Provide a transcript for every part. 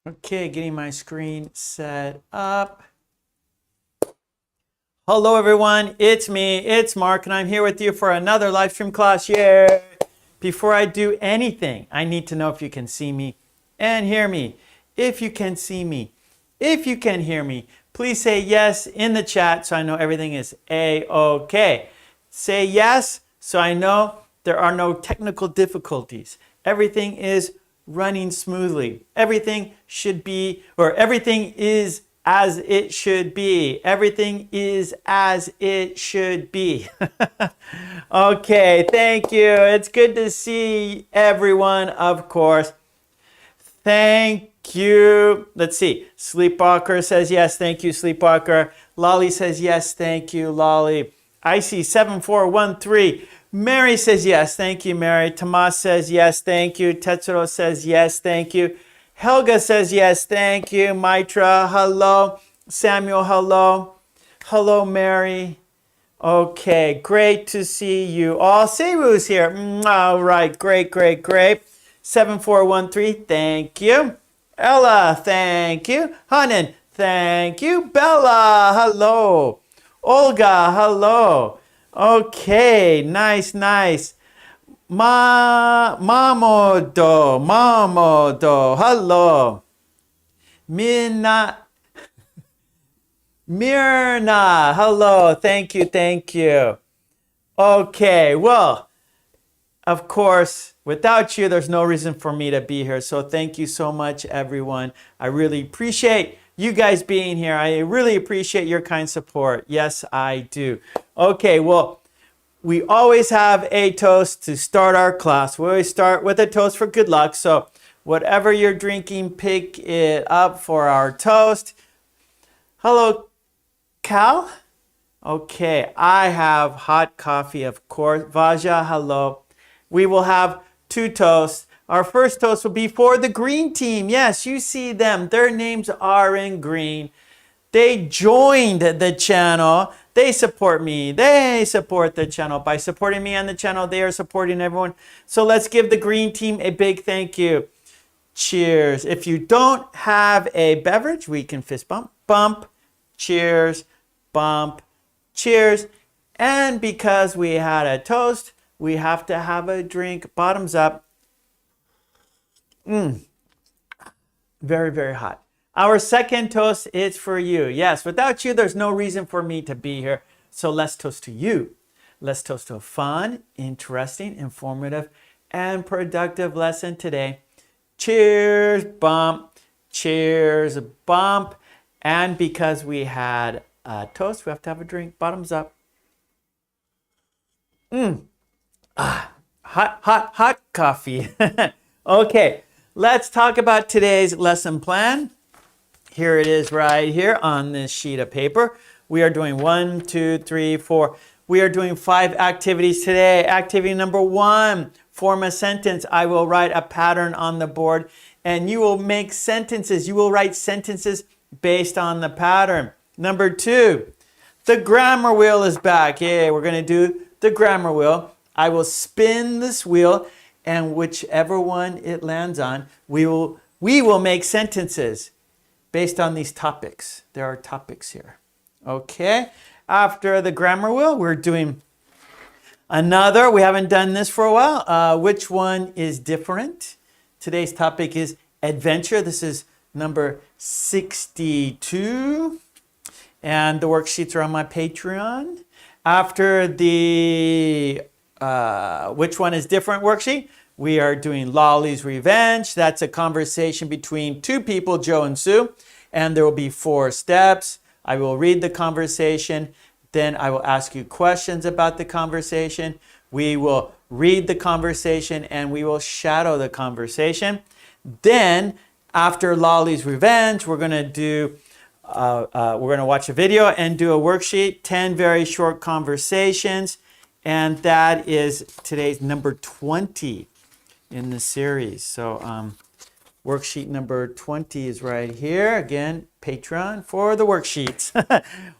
Okay, getting my screen set up. Hello everyone, it's me, it's Mark, and I'm here with you for another live stream class. Yay! Before I do anything, I need to know if you can see me and hear me. If you can see me, if you can hear me, please say yes in the chat so I know everything is A-OK. Say yes so I know there are no technical difficulties. Everything is running smoothly. Everything should be, or everything is as it should be. Everything is as it should be. Okay, thank you. It's good to see everyone, of course. Thank you. Let's see. Sleepwalker says yes. Thank you, Sleepwalker. Lolly says yes. Thank you, Lolly. I see 7413. Mary says yes. Thank you, Mary. Tomas says yes. Thank you. Tetsuro says yes. Thank you. Helga says yes. Thank you. Mitra, hello. Samuel, hello. Hello, Mary. Okay, great to see you all. Seru's here. All right, great, great, great. 7413, thank you. Ella, thank you. Hanan, thank you. Bella, hello. Olga, hello. Okay, nice, nice. Mamodo, hello. Mirna, hello. Thank you, thank you. Okay, well, of course, without you, there's no reason for me to be here. So thank you so much, everyone. I really appreciate you guys being here. I really appreciate your kind support. Yes, I do. Okay, well, we always have a toast to start our class. We always start with a toast for good luck. So whatever you're drinking, pick it up for our toast. Hello, Cal? Okay, I have hot coffee, of course. Vaja, hello. We will have two toasts. Our first toast will be for the green team. Yes, you see them. Their names are in green. They joined the channel. They support me. They support the channel. By supporting me on the channel, they are supporting everyone. So let's give the green team a big thank you. Cheers. If you don't have a beverage, we can fist bump. Bump. Cheers. Bump. Cheers. And because we had a toast, we have to have a drink. Bottoms up. Very, very hot. Our second toast is for you. Yes, without you, there's no reason for me to be here. So let's toast to you. Let's toast to a fun, interesting, informative, and productive lesson today. Cheers, bump. Cheers, bump. And because we had a toast, we have to have a drink. Bottoms up. Hot coffee. Okay, let's talk about today's lesson plan. Here it is right here on this sheet of paper. We are doing 1, 2, 3, 4. We are doing 5 activities today. Activity number 1, form a sentence. I will write a pattern on the board and you will make sentences. You will write sentences based on the pattern. Number 2, the grammar wheel is back. Yeah, we're going to do the grammar wheel. I will spin this wheel and whichever one it lands on, we will make sentences based on these topics. There are topics here. Okay. After the grammar wheel, we're doing another. We haven't done this for a while. Which one is different? Today's topic is adventure. This is number 62. And the worksheets are on my Patreon. After the which one is different worksheet, we are doing Lolly's Revenge. That's a conversation between two people, Joe and Sue, and there will be 4 steps. I will read the conversation, then I will ask you questions about the conversation. We will read the conversation and we will shadow the conversation. Then after Lolly's Revenge, we're going to do we're going to watch a video and do a worksheet, 10 very short conversations, and that is today's number 20 in the series. So worksheet number 20 is right here. Again, Patreon for the worksheets.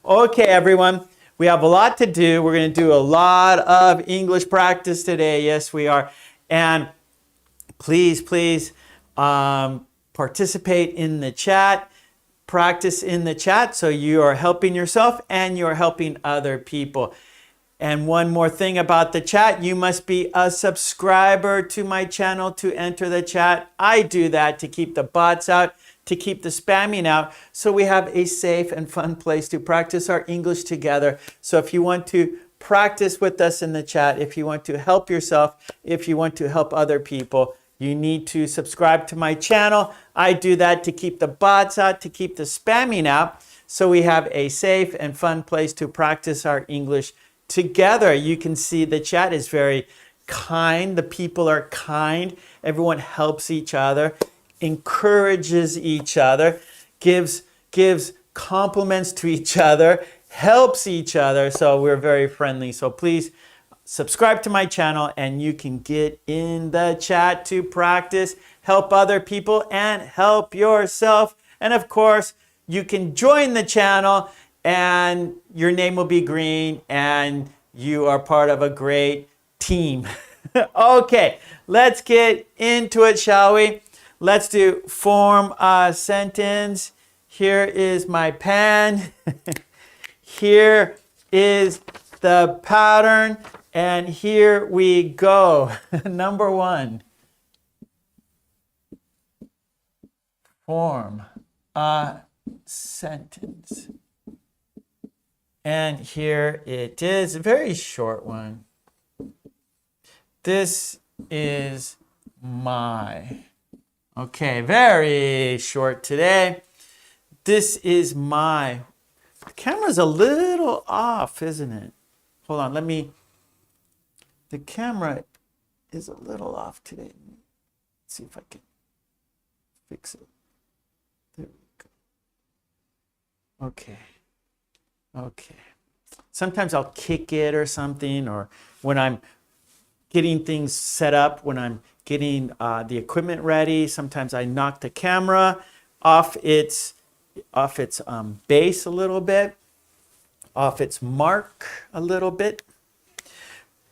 Okay, everyone, we have a lot to do. We're going to do a lot of English practice today. Yes, we are. And please, please put participate in the chat, practice in the chat, so you are helping yourself and you're helping other people. And one more thing about the chat, you must be a subscriber to my channel to enter the chat. I do that to keep the bots out, to keep the spamming out, so we have a safe and fun place to practice our English together. So if you want to practice with us in the chat, if you want to help yourself, if you want to help other people, you need to subscribe to my channel. I do that to keep the bots out, to keep the spamming out, so we have a safe and fun place to practice our English together. You can see the chat is very kind. The people are kind. Everyone helps each other, encourages each other, gives compliments to each other, helps each other. So we're very friendly. So please subscribe to my channel and you can get in the chat to practice, help other people, and help yourself. And of course, you can join the channel and your name will be green and you are part of a great team. Okay, let's get into it, shall we? Let's do form a sentence. Here is my pen. Here is the pattern. And here we go. Number one. Form a sentence. And here it is, a very short one. This is my. Okay, very short today. This is my. The camera's a little off, isn't it? Hold on, the camera is a little off today. Let's see if I can fix it. There we go. Okay. Sometimes I'll kick it or something, or when I'm getting things set up, when I'm getting the equipment ready, sometimes I knock the camera off its base a little bit, off its mark a little bit.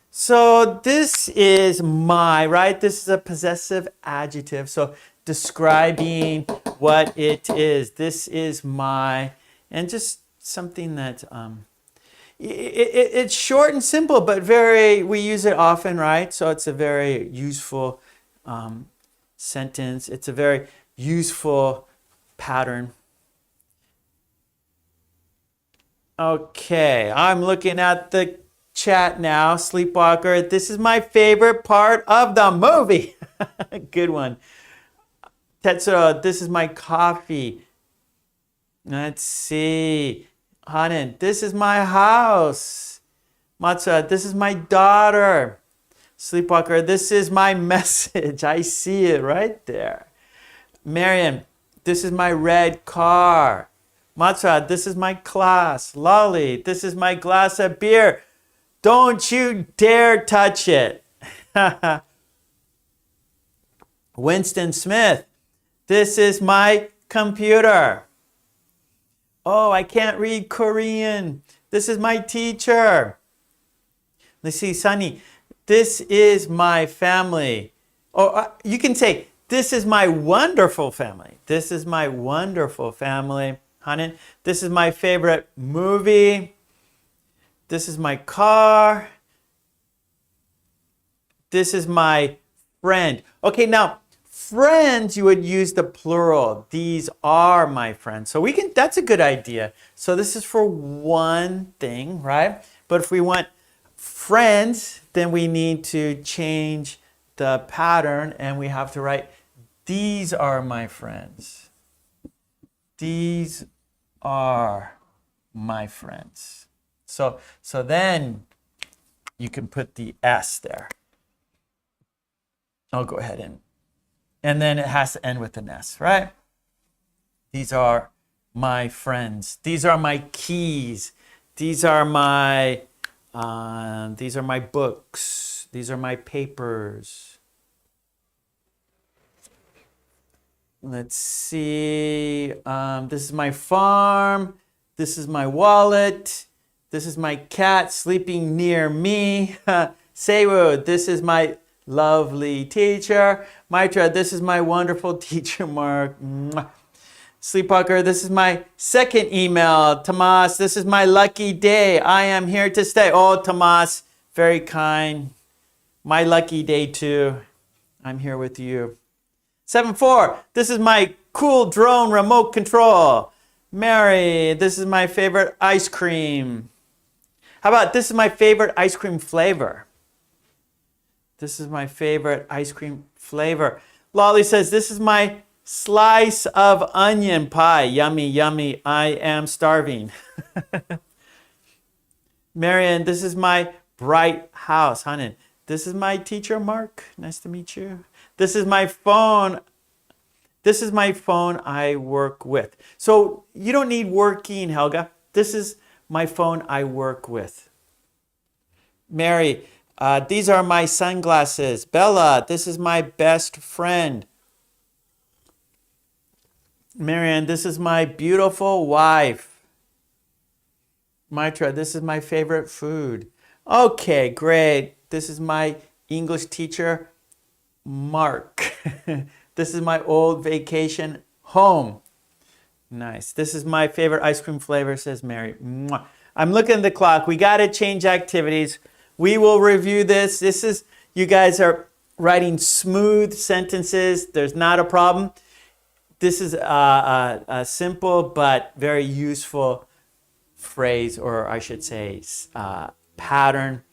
So this is my, right? This is a possessive adjective. So describing what it is. This is my, and just something that, it's short and simple, but we use it often, right? So it's a very useful sentence. It's a very useful pattern. Okay, I'm looking at the chat now. Sleepwalker, this is my favorite part of the movie. Good one. Tetsuro, this is my coffee. Let's see. Hanen, this is my house. Matsuda, this is my daughter. Sleepwalker, this is my message. I see it right there. Marian, this is my red car. Matsuda, this is my class. Lolly, this is my glass of beer. Don't you dare touch it. Winston Smith, this is my computer. Oh, I can't read Korean. This is my teacher. Let's see, Sunny, this is my family. Or you can say, this is my wonderful family. This is my wonderful family. Hanan, this is my favorite movie. This is my car. This is my friend. Okay, now, friends, you would use the plural. These are my friends. So that's a good idea. So this is for one thing, right? But if we want friends, then we need to change the pattern and we have to write, these are my friends. These are my friends. So then you can put the S there. I'll go ahead and then it has to end with an S, right? These are my friends. These are my keys. These are my books. These are my papers. Let's see. This is my farm. This is my wallet. This is my cat sleeping near me. Seiwu, this is my lovely teacher. Maitra, this is my wonderful teacher, Mark. Mwah. Sleepwalker, this is my second email. Tomas, this is my lucky day. I am here to stay. Oh, Tomas, very kind. My lucky day too. I'm here with you. 7-4, this is my cool drone remote control. Mary, this is my favorite ice cream. How about this is my favorite ice cream flavor? This is my favorite ice cream flavor. Lolly says, this is my slice of onion pie. Yummy, yummy. I am starving. Marian, this is my bright house. Hanan, this is my teacher, Mark. Nice to meet you. This is my phone. This is my phone I work with. So you don't need working, Helga. This is my phone I work with. Mary, these are my sunglasses. Bella, this is my best friend. Marianne, this is my beautiful wife. Maitra, this is my favorite food. Okay, great. This is my English teacher, Mark. This is my old vacation home. Nice. This is my favorite ice cream flavor, says Mary. Mwah. I'm looking at the clock. We got to change activities. We will review this. This is, you guys are writing smooth sentences. There's not a problem. This is a simple but very useful phrase, or I should say pattern.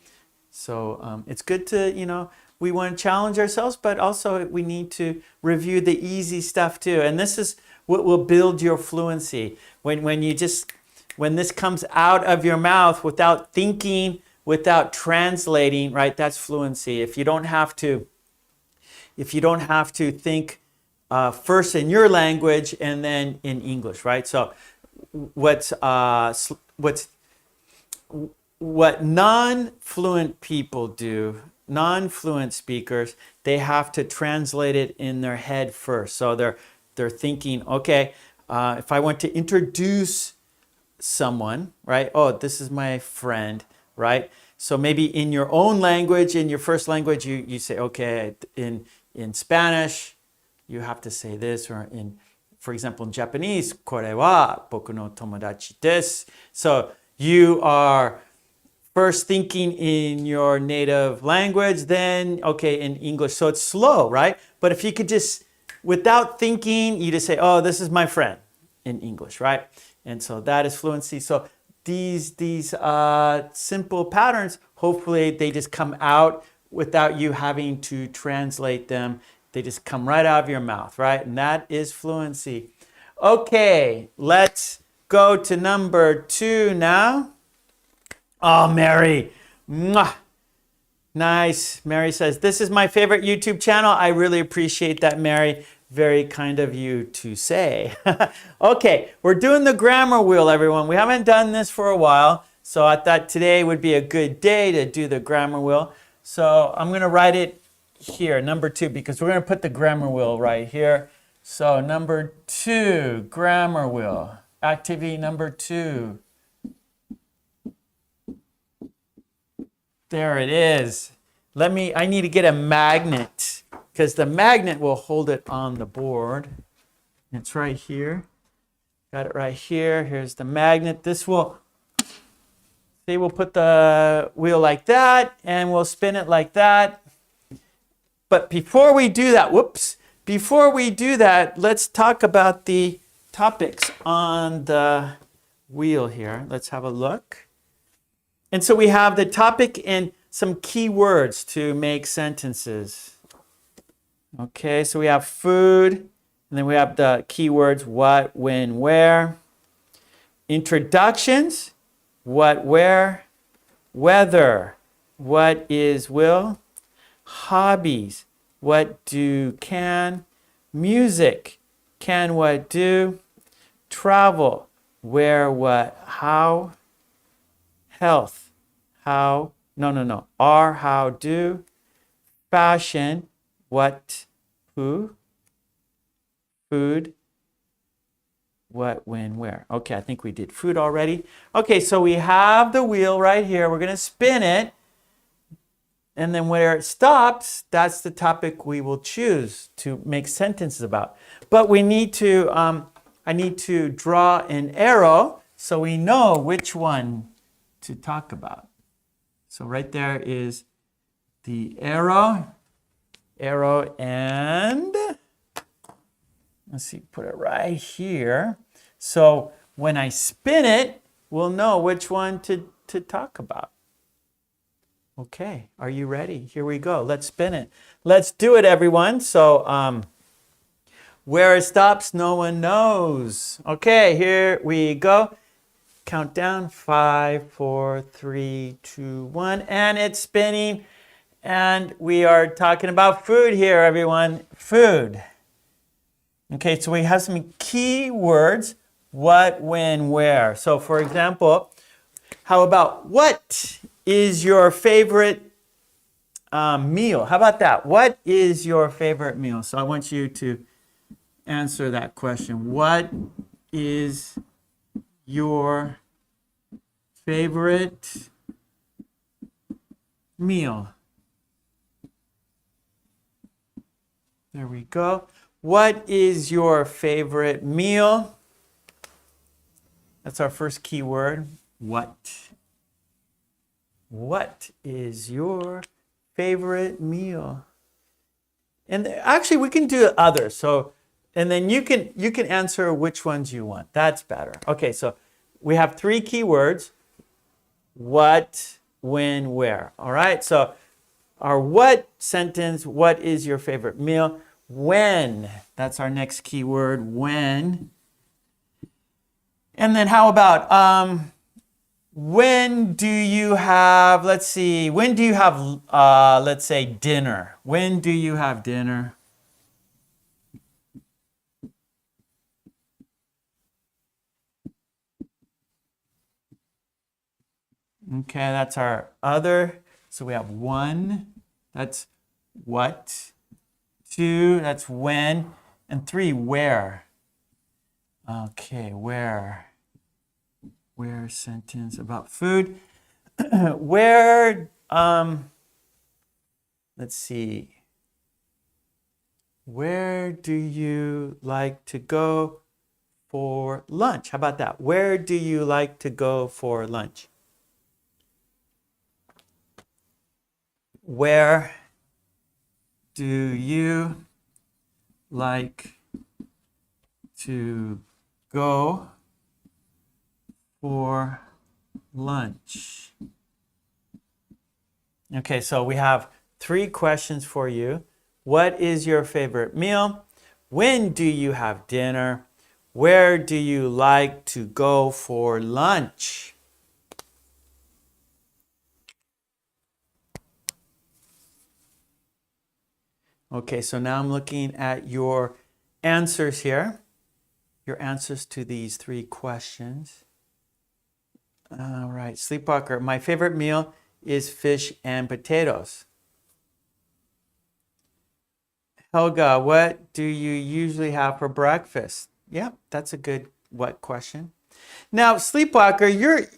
So it's good to, we want to challenge ourselves, but also we need to review the easy stuff too. And this is what will build your fluency. When this comes out of your mouth without thinking, without translating, right? That's fluency. If you don't have to think first in your language and then in English, right? So what non-fluent people do, non-fluent speakers, they have to translate it in their head first. So they're thinking, okay, if I want to introduce someone, right? Oh, this is my friend, right? So maybe in your own language, in your first language, you say, okay, in Spanish, you have to say this, or for example, in Japanese, kore wa boku no tomodachi desu. So you are first thinking in your native language, then, okay, in English. So it's slow, right? But if you could just, without thinking, you just say, oh, this is my friend in English, right? And so that is fluency. So these simple patterns, hopefully they just come out without you having to translate them. They just come right out of your mouth, right? And that is fluency. Okay, let's go to number 2 now. Oh, Mary. Mwah. Nice. Mary says, this is my favorite YouTube channel. I really appreciate that, Mary. Very kind of you to say. Okay, we're doing the grammar wheel, everyone. We haven't done this for a while, so I thought today would be a good day to do the grammar wheel. So I'm going to write it here, number 2, because we're going to put the grammar wheel right here. So number 2, grammar wheel. Activity number 2. There it is. I need to get a magnet, because the magnet will hold it on the board. It's right here. Got it right here. Here's the magnet. We'll put the wheel like that, and we'll spin it like that. But before we do that, let's talk about the topics on the wheel here. Let's have a look. And so we have the topic and some key words to make sentences. Okay, so we have food, and then we have the keywords what, when, where. Introductions, what, where. Weather, what is, will. Hobbies, what, do, can. Music, can, what, do. Travel, where, what, how. Health, how, are, how, do. Fashion, what, who. Food, what, when, where. Okay, I think we did food already. Okay, so we have the wheel right here. We're going to spin it. And then where it stops, that's the topic we will choose to make sentences about. But we need to, I need to draw an arrow so we know which one to talk about. So right there is the arrow, and let's see, put it right here. So when I spin it, we'll know which one to talk about. Okay, are you ready? Here we go. Let's spin it. Let's do it, everyone. So where it stops, no one knows. Okay, here we go. Countdown, 5, 4, 3, 2, 1, and it's spinning. And we are talking about food here, everyone. Food. Okay, so we have some key words. What, when, where. So for example, how about what is your favorite meal? How about that? What is your favorite meal? So I want you to answer that question. What is your favorite meal? There we go. What is your favorite meal? That's our first key word. What? What is your favorite meal? And actually, we can do others. So, and then you can answer which ones you want. That's better. Okay, so we have 3 key words. What, when, where. All right. So our what sentence. What is your favorite meal? When. That's our next key word. When. And then how about when do you have, let's see, when do you have, let's say, dinner? When do you have dinner? Okay, that's our other. So we have 1, that's what. 2, that's when. And 3, where. Okay, where. Where sentence about food. Where, let's see. Where do you like to go for lunch? How about that? Where do you like to go for lunch? Where do you like to go for lunch? Okay, so we have 3 questions for you. What is your favorite meal? When do you have dinner? Where do you like to go for lunch? Okay, so now I'm looking at your answers here. Your answers to these 3 questions. All right, Sleepwalker, my favorite meal is fish and potatoes. Helga, what do you usually have for breakfast? Yeah, that's a good what question. Now, Sleepwalker,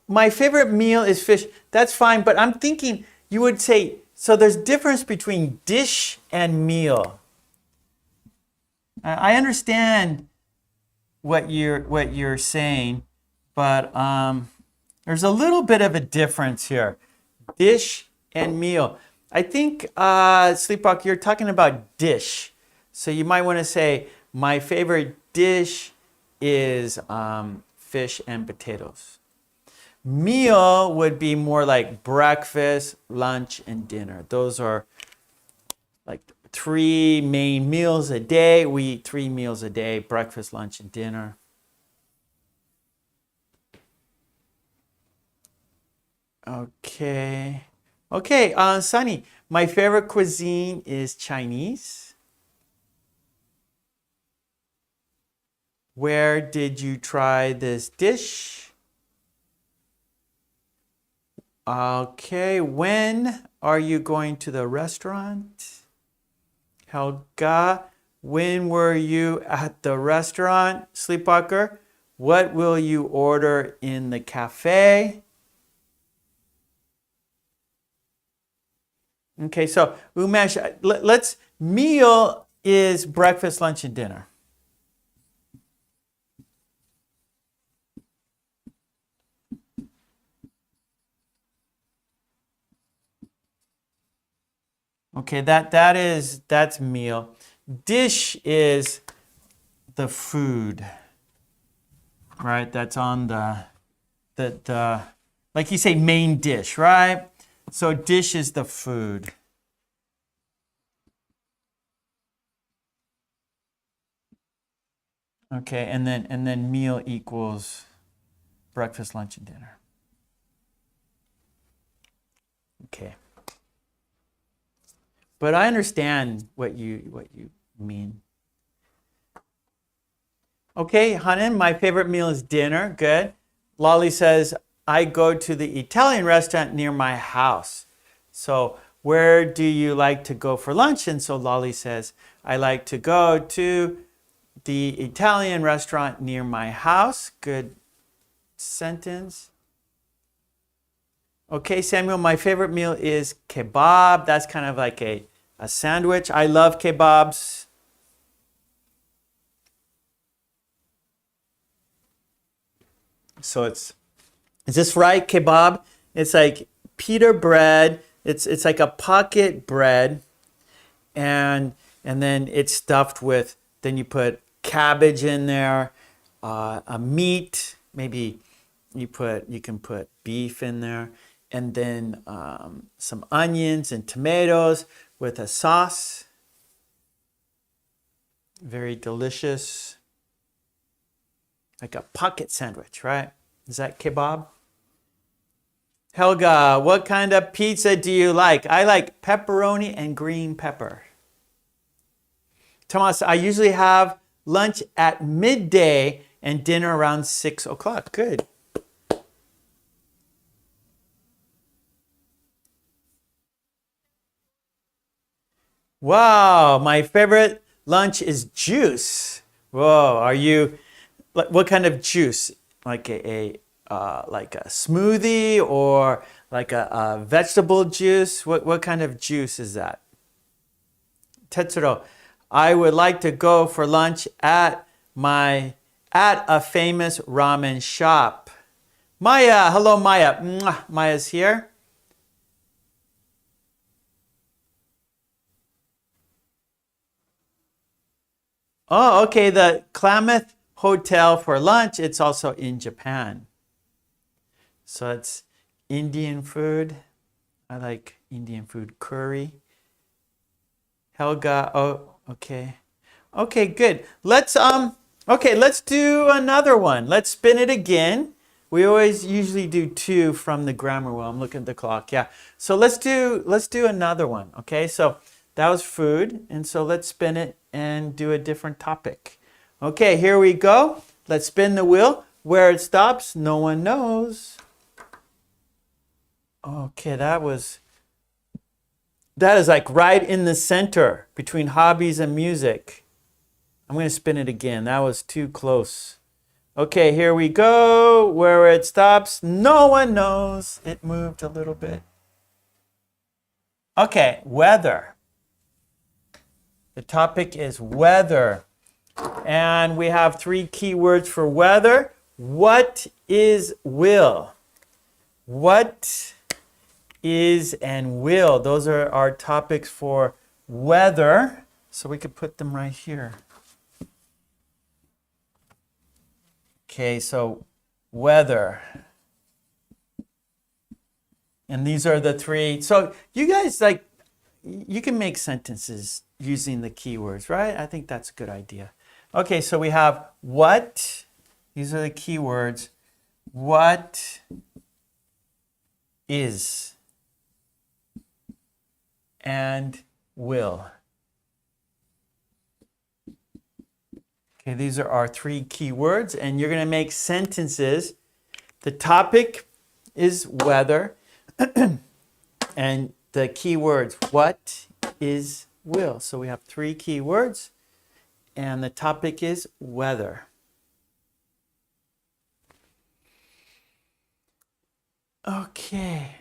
my favorite meal is fish. That's fine, but I'm thinking you would say, so there's difference between dish and meal. I understand what you're saying, but there's a little bit of a difference here. Dish and meal. I think, Sleepwalk, you're talking about dish. So you might want to say, my favorite dish is fish and potatoes. Meal would be more like breakfast, lunch, and dinner. Those are like 3 main meals a day. We eat 3 meals a day, breakfast, lunch, and dinner. Okay. Okay, Sunny, my favorite cuisine is Chinese. Where did you try this dish? Okay, when are you going to the restaurant? Helga, when were you at the restaurant? Sleepwalker, what will you order in the cafe? Okay, so Umesh, let's, meal is breakfast, lunch, and dinner. Okay, that's meal. Dish is the food, right? That's on the like you say, main dish, right? So dish is the food. Okay, and then meal equals breakfast, lunch, and dinner. Okay. But I understand what you mean. Okay, Hanan, my favorite meal is dinner. Good. Lolly says, I go to the Italian restaurant near my house. So where do you like to go for lunch? And so Lolly says, I like to go to the Italian restaurant near my house. Good sentence. Okay, Samuel, my favorite meal is kebab. That's kind of like a sandwich. I love kebabs. So is this right, kebab? It's like pita bread. It's like a pocket bread, and then it's stuffed with. Then you put cabbage in there, a meat. Maybe you can put beef in there, and then some onions and tomatoes with a sauce. Very delicious. Like a pocket sandwich, right? Is that kebab? Helga, what kind of pizza do you like? I like pepperoni and green pepper. Thomas, I usually have lunch at midday and dinner around 6 o'clock. Good. Wow, my favorite lunch is juice. Whoa, what kind of juice? Like like a smoothie or like a vegetable juice? What kind of juice is that? Tetsuro, I would like to go for lunch at a famous ramen shop. Maya, hello Maya. Mwah, Maya's here. Oh, okay, the Klamath Hotel for lunch. It's also in Japan. So it's Indian food. I like Indian food, curry. Helga, oh, okay. Okay, good. Let's do another one. Let's spin it again. We always usually do two from the grammar wheel. I'm looking at the clock. Yeah. So let's do another one. Okay? So that was food, and so let's spin it and do a different topic. Okay, here we go. Let's spin the wheel. Where it stops, no one knows. Okay, that is like right in the center between hobbies and music. I'm going to spin it again. That was too close. Okay, here we go. Where it stops, no one knows. It moved a little bit. Okay, weather. The topic is weather. And we have three keywords for weather. What is will? What is and will? Those are our topics for weather. So we could put them right here. Okay, so weather. And these are the three. So you guys you can make sentences using the keywords, right? I think that's a good idea. Okay, so we have what. These are the keywords. What is and will. Okay, these are our three keywords, and you're going to make sentences. The topic is weather, and the keywords, what is will. So we have three keywords, and the topic is weather. Okay.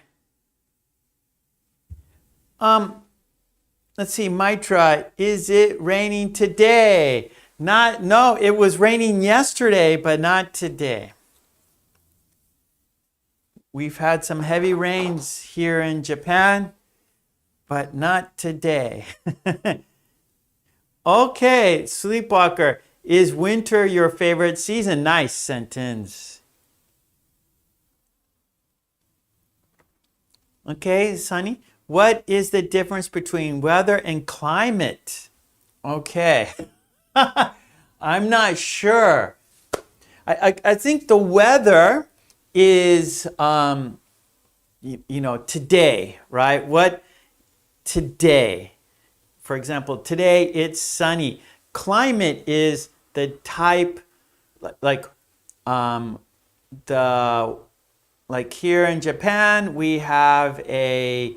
Let's see, Mitra, is it raining today? No, it was raining yesterday, but not today. We've had some heavy rains here in Japan, but not today. Okay, Sleepwalker, is winter your favorite season? Nice sentence. Okay, Sunny, what is the difference between weather and climate? Okay, I'm not sure. I think the weather is, today, right? What today? For example, today it's sunny. Climate is the type, like here in Japan, we have a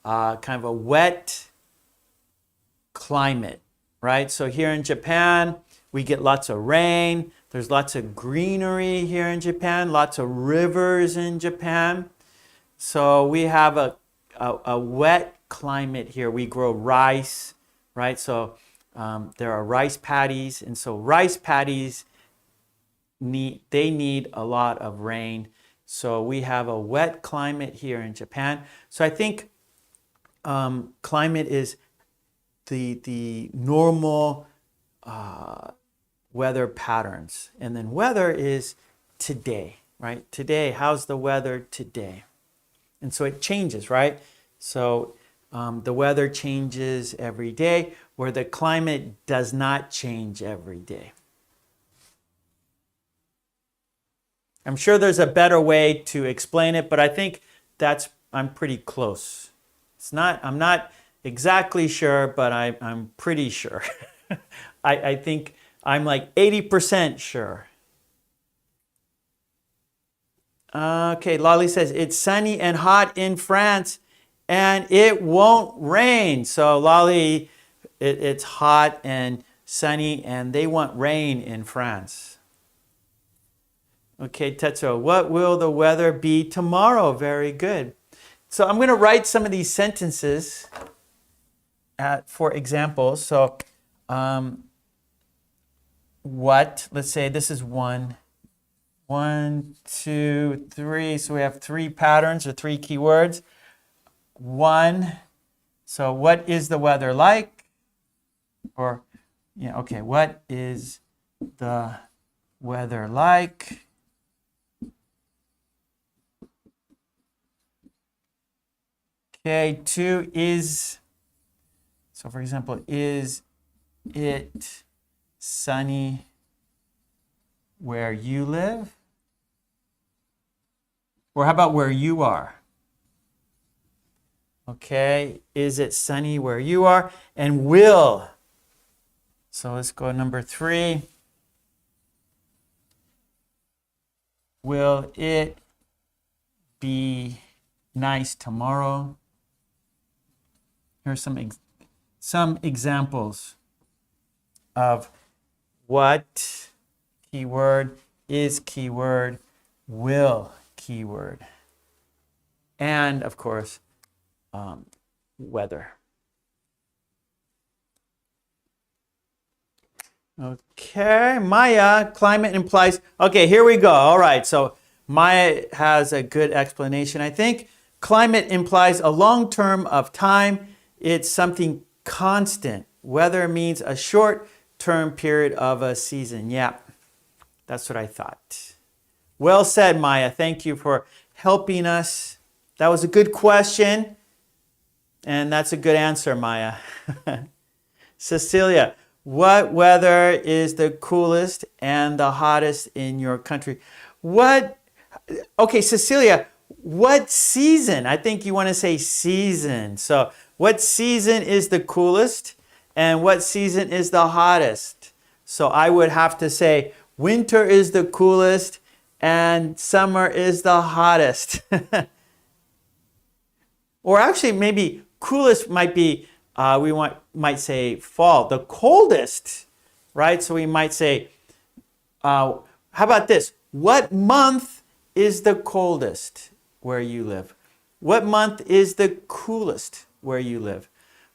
kind of a wet climate, right? So here in Japan, we get lots of rain. There's lots of greenery here in Japan, lots of rivers in Japan. So we have a wet climate here. We grow rice, right? So there are rice paddies, and so rice paddies need a lot of rain. So we have a wet climate here in Japan. So I think climate is the normal weather patterns, and then weather is today, right? Today, how's the weather today? And so it changes, right? So the weather changes every day, where the climate does not change every day. I'm sure there's a better way to explain it, but I think I'm pretty close. I'm not exactly sure, but I'm pretty sure. I think I'm like 80% sure. Okay, Lolly says, it's sunny and hot in France and it won't rain. So Lolly, it's hot and sunny and they want rain in France. Okay, Tetsuo, what will the weather be tomorrow? Very good. So I'm going to write some of these sentences for examples. So let's say this is one, two, three. So we have three patterns or three keywords. One, so what is the weather like? Or, okay, what is the weather like? Okay, two is, so for example, is it sunny where you live? Or how about where you are? Okay, is it sunny where you are? And will. So let's go number three. Will it be nice tomorrow? Here's some examples of what keyword, is keyword, will keyword, and of course, weather. Okay, Maya, climate implies, okay, here we go. All right, so Maya has a good explanation, I think. Climate implies a long term of time. It's something constant. Weather means a short-term period of a season. Yeah, that's what I thought. Well said, Maya. Thank you for helping us. That was a good question. And that's a good answer, Maya. Cecilia, what weather is the coolest and the hottest in your country? Okay, Cecilia, what season? I think you want to say season. So what season is the coolest and what season is the hottest? So I would have to say winter is the coolest and summer is the hottest. Or actually maybe coolest might be, might say fall. The coldest, right? So we might say, how about this? What month is the coldest where you live? What month is the coolest? where you live?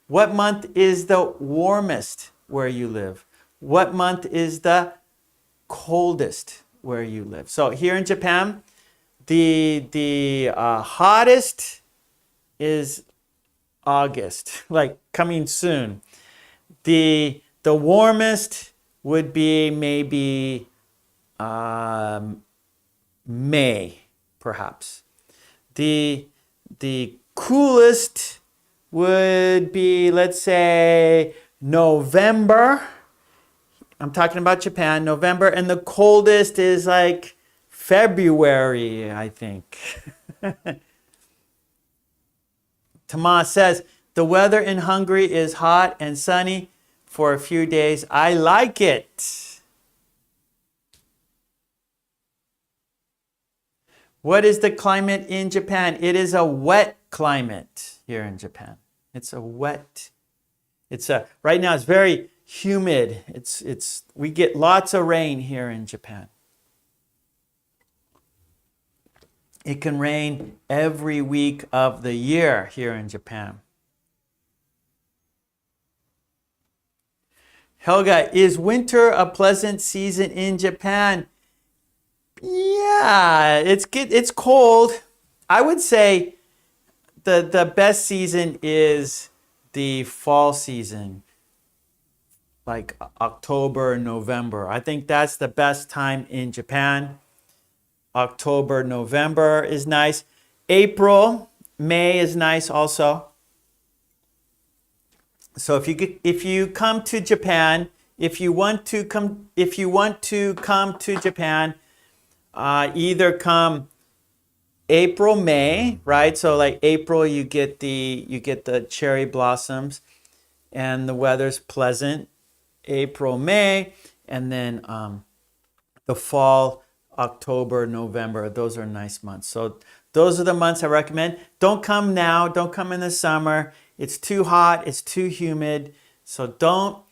What month is the warmest where you live? What month is the coldest where you live? So here in Japan, the hottest is August, like coming soon. The warmest would be maybe May, perhaps. The coolest would be, let's say, November. I'm talking about Japan, November, and the coldest is like February, I think. Tomas says, the weather in Hungary is hot and sunny for a few days. I like it. What is the climate in Japan? It is a wet climate here in Japan. It's a wet. Right now it's very humid. We get lots of rain here in Japan. It can rain every week of the year here in Japan. Helga, is winter a pleasant season in Japan? Yeah, it's cold. I would say the best season is the fall season, like October, November. I think that's the best time in Japan. October, November is nice. April, May is nice also. So if you come to Japan, if you want to come to Japan, either come April, May, right? So like April, you get the cherry blossoms, and the weather's pleasant. April, May, and then the fall, October, November. Those are nice months. So those are the months I recommend. Don't come now. Don't come in the summer. It's too hot. It's too humid. So don't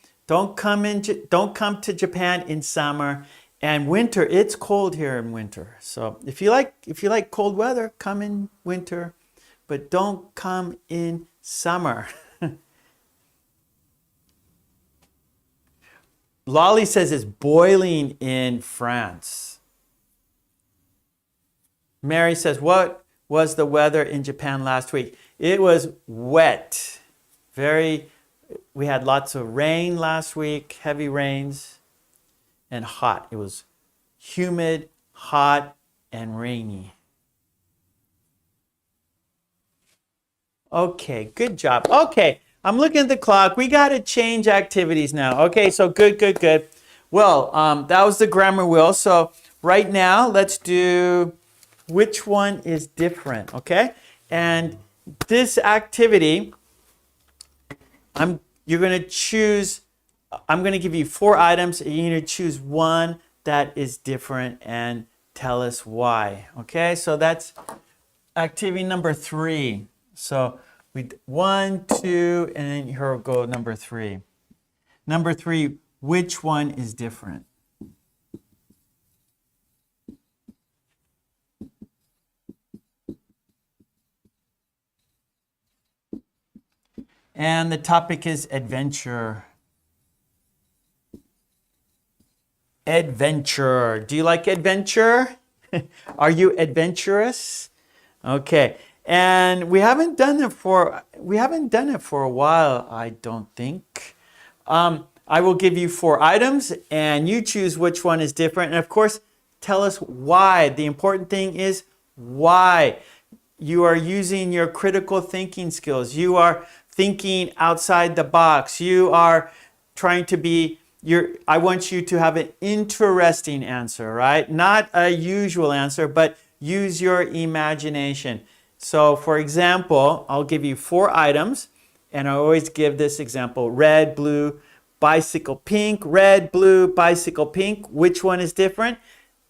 come to Japan in summer. And winter, it's cold here in winter. So if you like cold weather, come in winter, but don't come in summer. Lolly says it's boiling in France. Mary says, what was the weather in Japan last week? It was wet. We had lots of rain last week, heavy rains, and hot. It was humid, hot, and rainy. Okay, good job. Okay, I'm looking at the clock. We got to change activities now. Okay, so good. Well, that was the grammar wheel. So right now, let's do which one is different, okay? And this activity, you're going to choose, I'm going to give you 4 items, and you're going to choose one that is different and tell us why, okay? So that's activity number 3. So 1, 2, and then here we'll go number 3. Number 3, which one is different? And the topic is adventure. Adventure. Do you like adventure? Are you adventurous? Okay. And we haven't done it for a while, I don't think. I will give you 4 items and you choose which one is different. And of course, tell us why. The important thing is why. You are using your critical thinking skills. You are thinking outside the box. You are trying to be I want you to have an interesting answer, right? Not a usual answer, but use your imagination. So for example, I'll give you 4 items, and I always give this example: red, blue, bicycle, pink. Red, blue, bicycle, pink. Which one is different?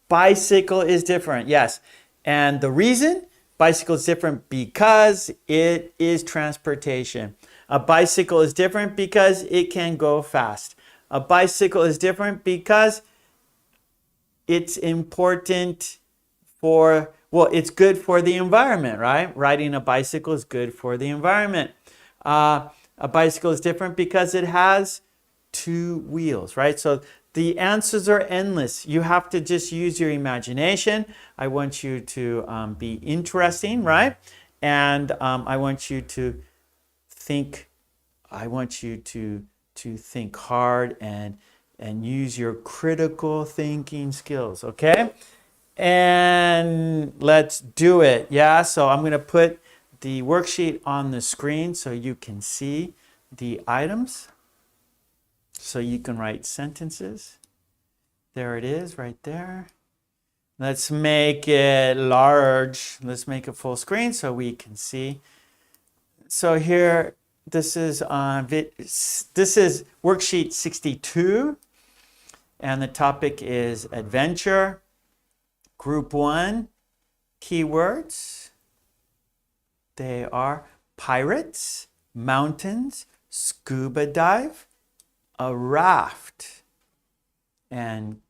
Bicycle is different, yes. And the reason? Bicycle is different because it is transportation. A bicycle is different because it can go fast. A bicycle is different because it's important it's good for the environment, right? Riding a bicycle is good for the environment. A bicycle is different because it has two wheels, right? So the answers are endless. You have to just use your imagination. I want you to be interesting, right? And I want you to think. I want you to think hard and use your critical thinking skills. Okay, and let's do it. Yeah. So I'm going to put the worksheet on the screen so you can see the items. So you can write sentences. There it is right there. Let's make it large. Let's make it full screen so we can see. So here, this is worksheet 62. And the topic is adventure. Group 1, keywords. They are pirates, mountains, scuba dive, a raft. And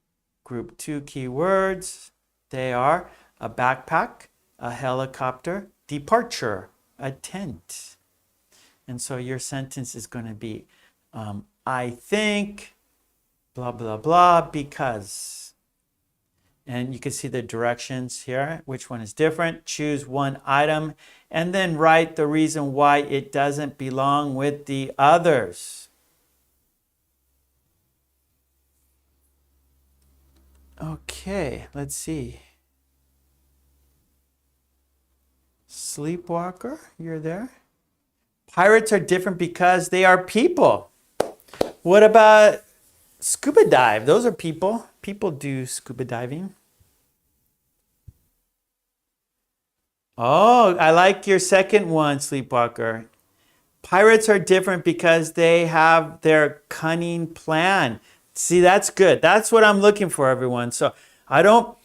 group 2 keywords, they are a backpack, a helicopter, departure, a tent. And so your sentence is going to be, I think, blah, blah, blah, because. And you can see the directions here, which one is different. Choose one item and then write the reason why it doesn't belong with the others. Okay, let's see. Sleepwalker, you're there. Pirates are different because they are people. What about scuba dive? Those are people. People do scuba diving. Oh, I like your second one, Sleepwalker. Pirates are different because they have their cunning plan. See, that's good. That's what I'm looking for, everyone. So so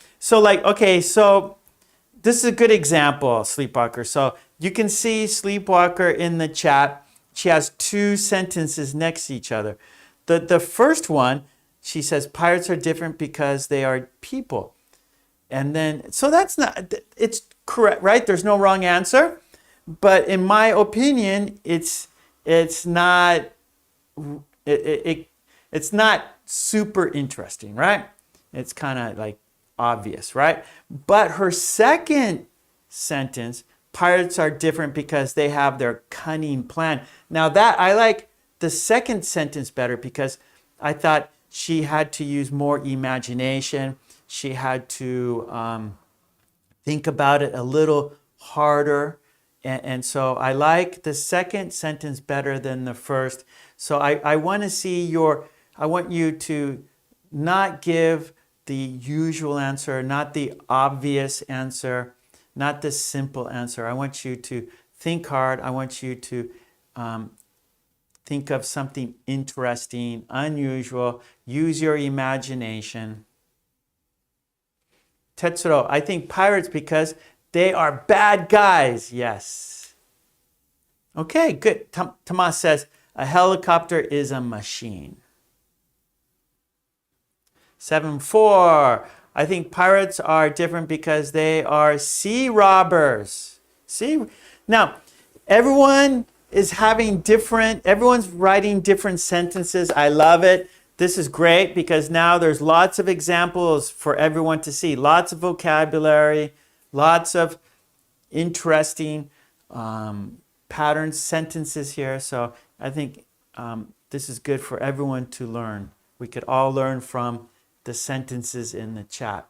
this is a good example, Sleepwalker. So you can see Sleepwalker in the chat. She has two sentences next to each other. The first one, she says, pirates are different because they are people. And then, so that's not, it's correct, right? There's no wrong answer. But in my opinion, it's not super interesting, right? It's kind of like obvious, right? But her second sentence, pirates are different because they have their cunning plan. Now that I like the second sentence better because I thought she had to use more imagination. She had to think about it a little harder. And so I like the second sentence better than the first. So I want to see I want you to not give the usual answer, not the obvious answer, not the simple answer. I want you to think hard. I want you to think of something interesting, unusual. Use your imagination. Tetsuro, I think pirates because they are bad guys. Yes. Okay, good. Tomas says, a helicopter is a machine. 7-4. I think pirates are different because they are sea robbers. See? Now, everyone is everyone's writing different sentences. I love it. This is great because now there's lots of examples for everyone to see. Lots of vocabulary, lots of interesting patterns, sentences here. So I think this is good for everyone to learn. We could all learn from the sentences in the chat.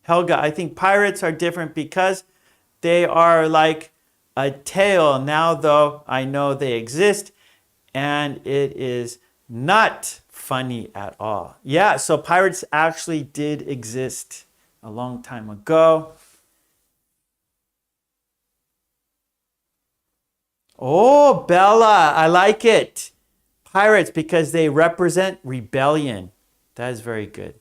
Helga, I think pirates are different because they are like a tale. Now, though, I know they exist and it is not funny at all. Yeah, so pirates actually did exist a long time ago. Oh, Bella, I like it. Pirates because they represent rebellion. That is very good.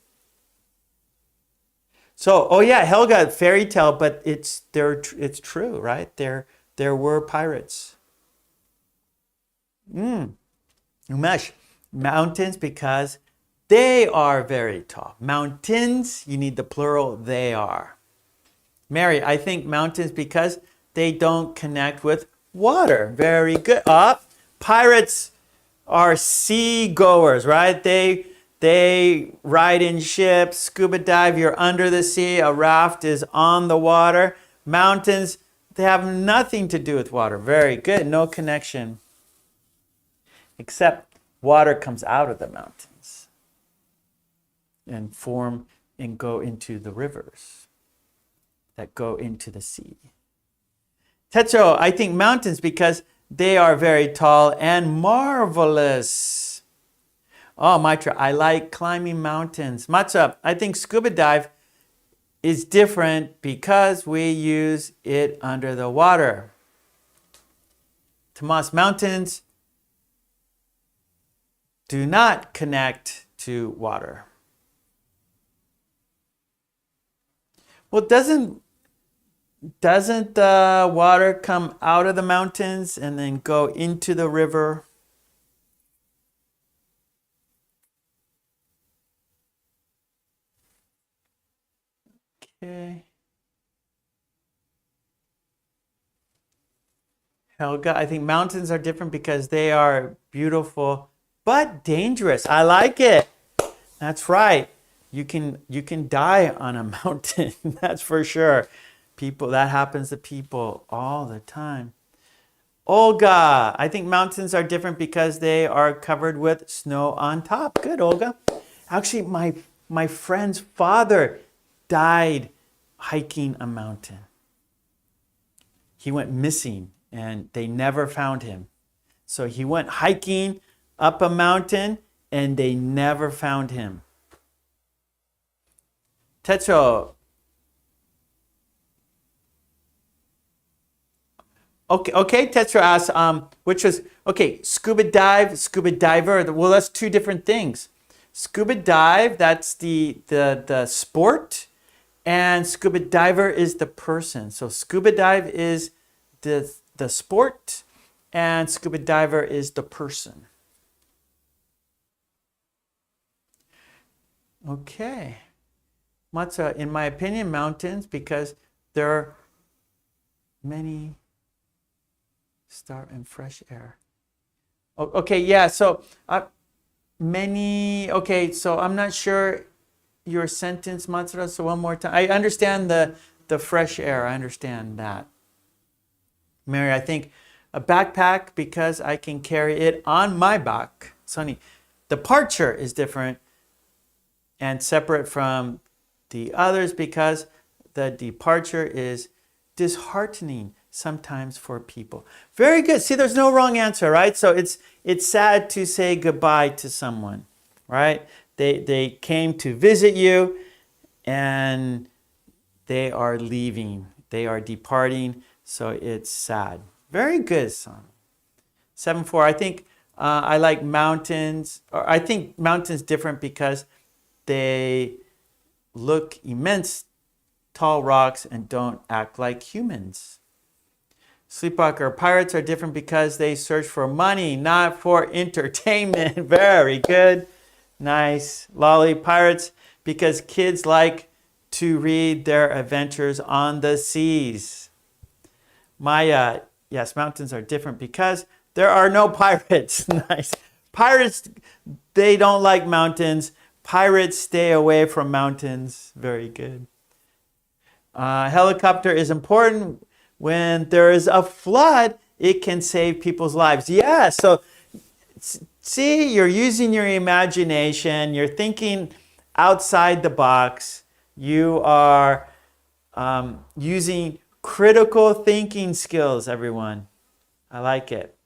So, oh yeah, Helga, fairy tale, but it's true, right? There were pirates. Umesh, mountains because they are very tall. Mountains, you need the plural, they are. Mary, I think mountains because they don't connect with water. Very good. Pirates are seagoers, right? They ride in ships, scuba dive, you're under the sea, a raft is on the water. Mountains, they have nothing to do with water. Very good, no connection. Except water comes out of the mountains and form and go into the rivers that go into the sea. Techo, I think mountains because they are very tall and marvelous. Oh, Maitra, I like climbing mountains. Matsup, I think scuba dive is different because we use it under the water. Tomas, mountains do not connect to water. Well, doesn't the water come out of the mountains and then go into the river? Okay. Helga, I think mountains are different because they are beautiful but dangerous. I like it. That's right. You can die on a mountain. That's for sure. That happens to people all the time. Olga, I think mountains are different because they are covered with snow on top. Good, Olga. Actually, my friend's father died hiking a mountain. He went missing and they never found him. So he went hiking up a mountain and they never found him. Techo. Okay, Tetra asks, which was, okay, scuba diver. Well, that's two different things. Scuba dive, that's the sport, and scuba diver is the person. So scuba dive is the sport, and scuba diver is the person. Okay. Matza, in my opinion, mountains, because there are many start and fresh air. Okay, yeah, so okay, so I'm not sure your sentence, Matsura, so one more time. I understand the fresh air, I understand that. Mary, I think a backpack because I can carry it on my back. Sunny, departure is different and separate from the others because the departure is disheartening sometimes for people. Very good. See, there's no wrong answer, right? So it's sad to say goodbye to someone, right? They came to visit you and they are leaving. They are departing, so it's sad. Very good, son. 7-4, I think I like mountains, or I think mountains different because they look immense, tall rocks, and don't act like humans. Sleepwalker, pirates are different because they search for money, not for entertainment. Very good. Nice. Lolly, pirates because kids like to read their adventures on the seas. Maya, yes, mountains are different because there are no pirates. Nice. Pirates, they don't like mountains. Pirates stay away from mountains. Very good. Helicopter is important. When there is a flood, it can save people's lives. Yeah, so see, you're using your imagination. You're thinking outside the box. You are using critical thinking skills, everyone. I like it.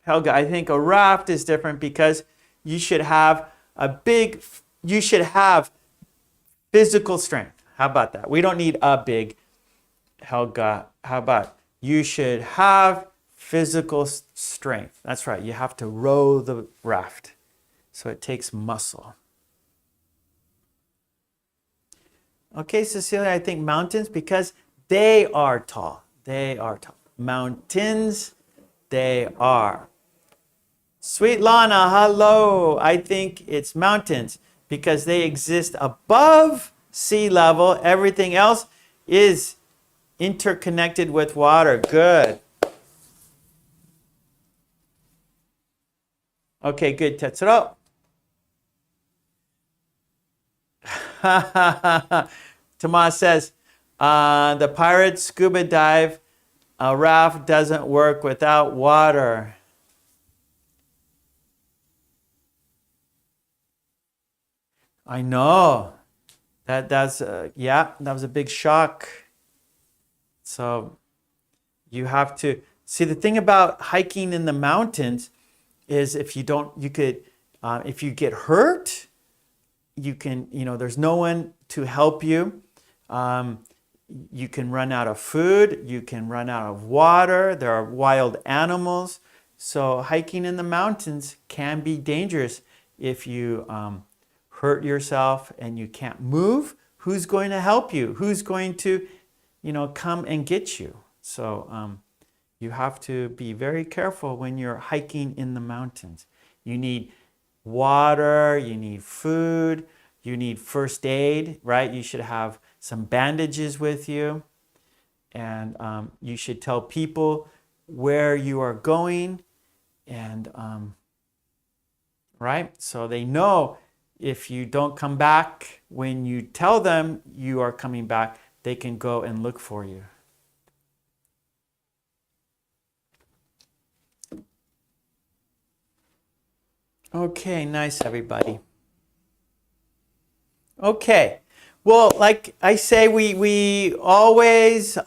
Helga, I think a raft is different because you should have physical strength. How about that? We don't need a big. Helga, how about you should have physical strength? That's right. You have to row the raft. So it takes muscle. Okay, Cecilia, I think mountains because they are tall. They are tall. Mountains, they are. Sweet Lana, hello. I think it's mountains because they exist above sea level. Everything else is interconnected with water. Good. Okay, good. Tetsuro. Tomas says, the pirate scuba dive raft doesn't work without water. I know. That's yeah, that was a big shock. So you have to see, the thing about hiking in the mountains is if you don't, you could, if you get hurt, you can, there's no one to help you. You can run out of food. You can run out of water. There are wild animals. So hiking in the mountains can be dangerous if you hurt yourself and you can't move. Who's going to help you? Who's going to, come and get you? So you have to be very careful when you're hiking in the mountains. You need water, you need food, you need first aid, right? You should have some bandages with you. And you should tell people where you are going, and right? So they know if you don't come back when you tell them you are coming back, they can go and look for you. Okay, nice, everybody. Okay, well, like I say, we always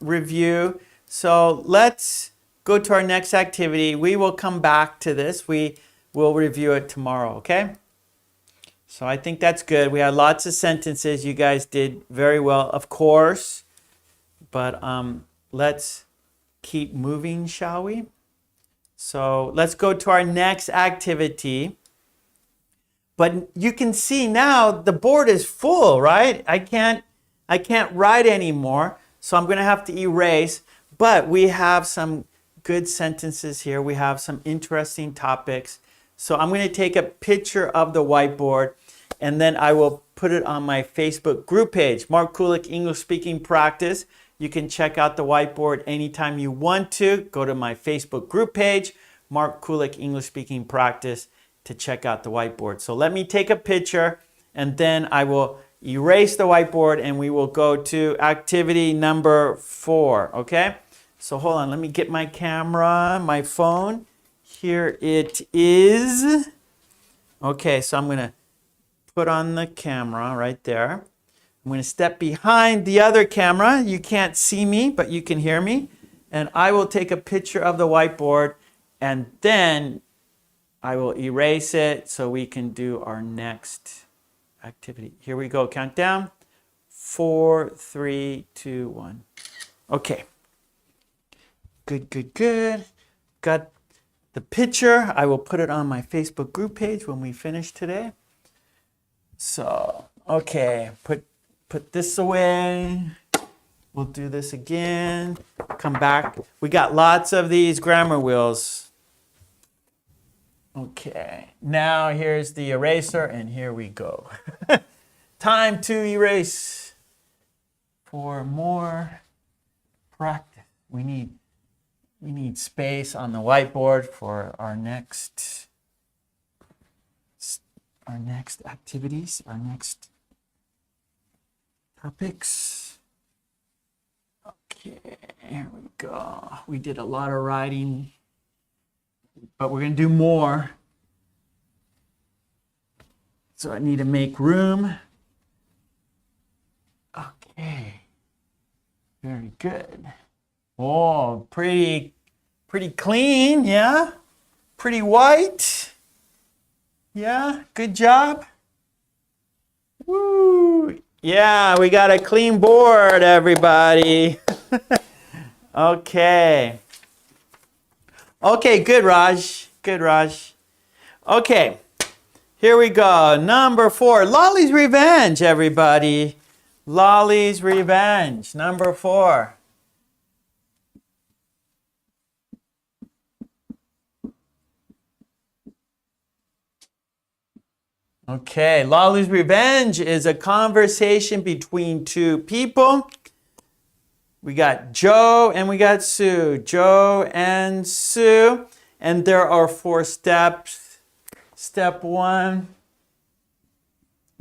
review. So let's go to our next activity. We will come back to this. We will review it tomorrow, okay? So I think that's good. We had lots of sentences. You guys did very well, of course. But let's keep moving, shall we? So let's go to our next activity. But you can see now the board is full, right? I can't write anymore, so I'm going to have to erase. But we have some good sentences here. We have some interesting topics. So I'm going to take a picture of the whiteboard, and then I will put it on my Facebook group page, Mark Kulek English Speaking Practice. You can check out the whiteboard anytime you want to. Go to my Facebook group page, Mark Kulek English Speaking Practice, to check out the whiteboard. So let me take a picture, and then I will erase the whiteboard, and we will go to activity number 4, okay? So hold on, let me get my camera, my phone. Here it is. Okay, so I'm going to put on the camera right there. I'm going to step behind the other camera. You can't see me, but you can hear me. And I will take a picture of the whiteboard, and then I will erase it so we can do our next activity. Here we go. Count down. 4, 3, 2, 1. Okay. Good, good, good. Got the picture. I will put it on my Facebook group page when we finish today. So, okay. Put this away. We'll do this again. Come back. We got lots of these grammar wheels. Okay, now here's the eraser, and here we go. Time to erase. For more practice, we need space on the whiteboard for our next activities, our next topics. Okay, here we go. We did a lot of writing, but we're going to do more. So I need to make room. Okay. Very good. Oh, pretty clean, yeah? Pretty white. Yeah, good job. Woo! Yeah, we got a clean board, everybody. Okay. Okay, good, Raj. Good, Raj. Okay, here we go. Number 4, Lolly's Revenge, everybody. Lolly's Revenge, number 4. Okay, Lolly's Revenge is a conversation between two people. We got Joe and we got Sue. Joe and Sue. And there are 4 steps. Step 1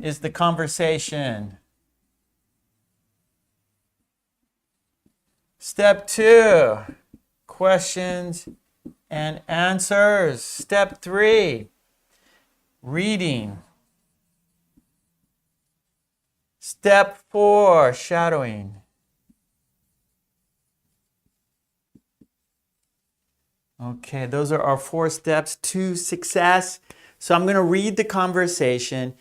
is the conversation. Step 2, questions and answers. Step 3, reading. Step 4, shadowing. Okay, those are our 4 steps to success. So I'm going to read the conversation.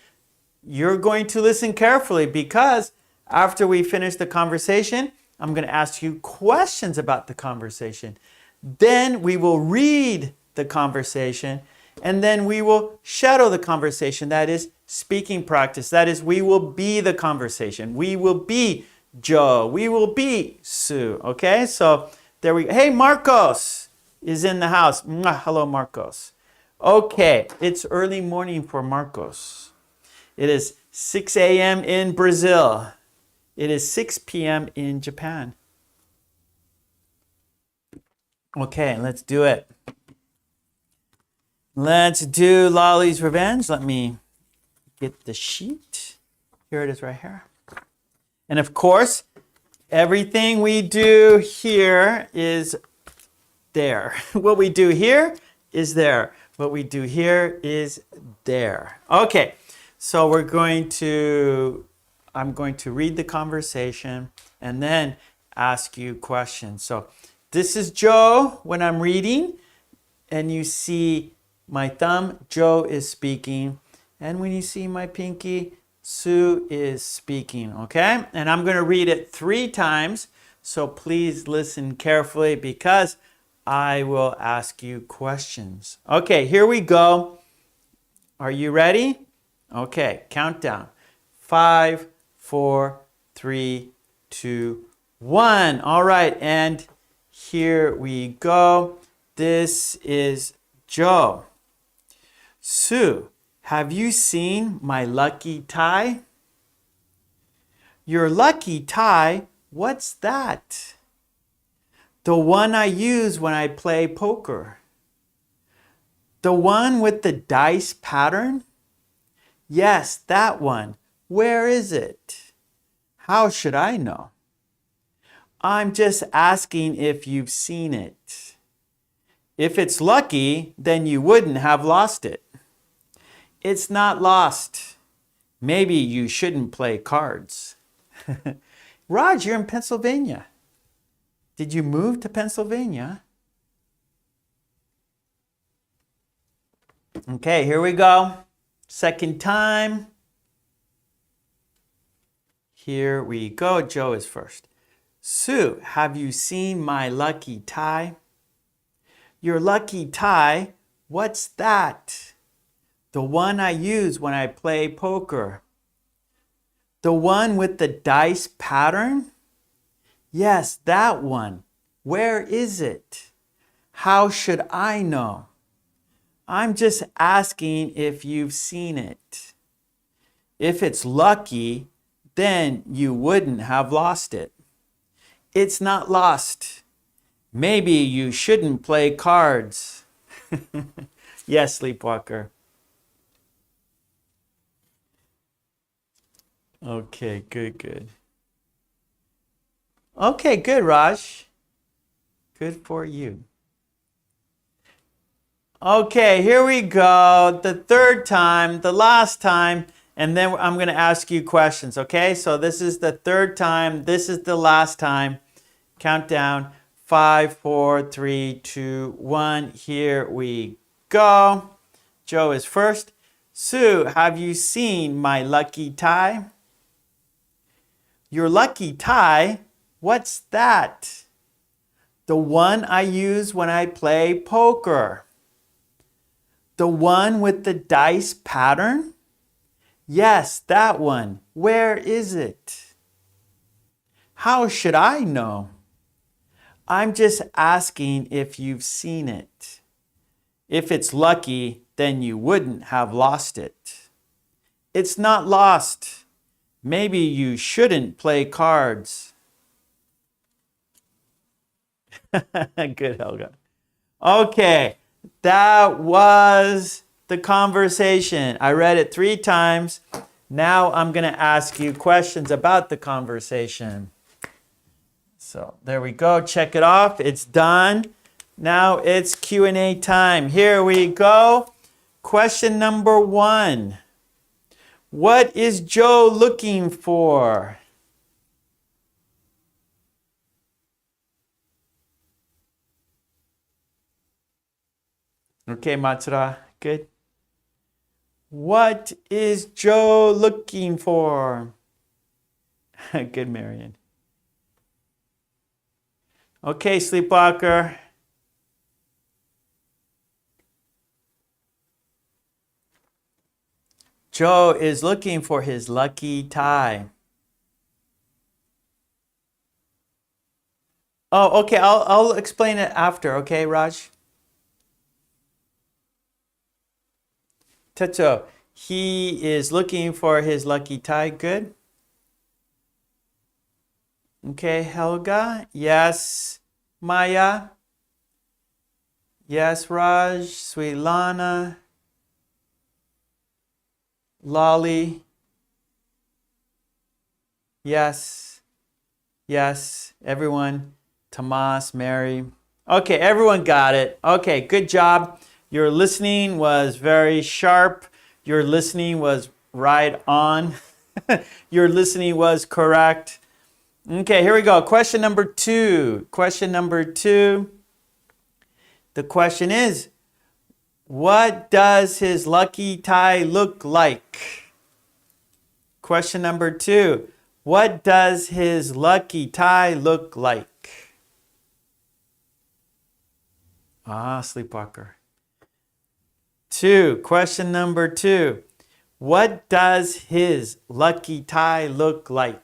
You're going to listen carefully because after we finish the conversation, I'm going to ask you questions about the conversation. Then we will read the conversation, and then we will shadow the conversation. That is speaking practice. That is, we will be the conversation. We will be Joe. We will be Sue. Okay, so there we go. Hey, Marcos is in the house. Mwah, hello, Marcos. Okay, it's early morning for Marcos. It is 6 a.m. in Brazil. It is 6 p.m. in Japan. Okay, let's do it. Let's do Lolly's Revenge. Let me get the sheet. Here it is right here. And of course, everything we do here is there. What we do here is there. What we do here is there. Okay, so I'm going to read the conversation and then ask you questions. So this is Joe when I'm reading, and you see my thumb, Joe is speaking. And when you see my pinky, Sue is speaking, okay? And I'm going to read it 3 times, so please listen carefully because I will ask you questions. Okay, here we go. Are you ready? Okay, countdown. 5, 4, 3, 2, 1. All right, and here we go. This is Joe. Sue, have you seen my lucky tie? Your lucky tie? What's that? The one I use when I play poker. The one with the dice pattern? Yes, that one. Where is it? How should I know? I'm just asking if you've seen it. If it's lucky, then you wouldn't have lost it. It's not lost. Maybe you shouldn't play cards. Raj, you're in Pennsylvania. Did you move to Pennsylvania? Okay, here we go. Second time. Here we go. Joe is first. Sue, have you seen my lucky tie? Your lucky tie? What's that? The one I use when I play poker. The one with the dice pattern? Yes, that one. Where is it? How should I know? I'm just asking if you've seen it. If it's lucky, then you wouldn't have lost it. It's not lost. Maybe you shouldn't play cards. Yes, Sleepwalker. Okay, good. Okay, good, Raj. Good for you. Okay, here we go. The third time, the last time, and then I'm going to ask you questions, okay? So this is the third time. This is the last time. Countdown. 5, 4, 3, 2, 1. Here we go. Joe is first. Sue, have you seen my lucky tie? Your lucky tie? What's that? The one I use when I play poker. The one with the dice pattern? Yes, that one. Where is it? How should I know? I'm just asking if you've seen it. If it's lucky, then you wouldn't have lost it. It's not lost. Maybe you shouldn't play cards. Good, Helga. Okay, That was the conversation. I read it 3 times. Now I'm going to ask you questions about the conversation. So there we go. Check it off. It's done. Now it's Q&A time. Here we go. Question number 1. What is Joe looking for? Okay, Matsura. Good. What is Joe looking for? Good, Marion. Okay, Sleepwalker. Joe is looking for his lucky tie. Oh, okay. I'll explain it after. Okay, Raj? Tetsuo, he is looking for his lucky tie. Good. Okay, Helga. Yes. Maya. Yes, Raj. Sweet Lana. Lolly. Yes. Yes. Everyone. Tomas, Mary. Okay, everyone got it. Okay, good job. Your listening was very sharp. Your listening was right on. Your listening was correct. Okay, here we go. Question number 2. Question number 2. The question is, what does his lucky tie look like? Question number 2. What does his lucky tie look like? Sleepwalker. 2. Question number 2. What does his lucky tie look like?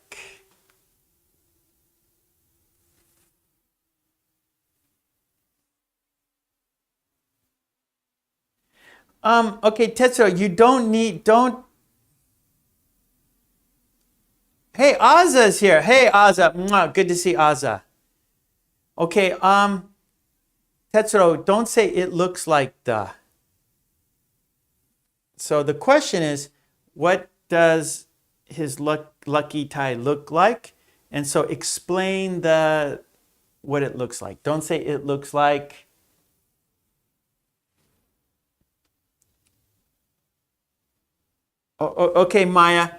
Okay, Tetsuo, you don't. Hey, Aza's here. Hey, Aza. Mwah, good to see Aza. Okay, Tetsuo, don't say it looks like the. So the question is, what does his lucky tie look like? And so explain what it looks like. Don't say it looks like. Okay, Maya.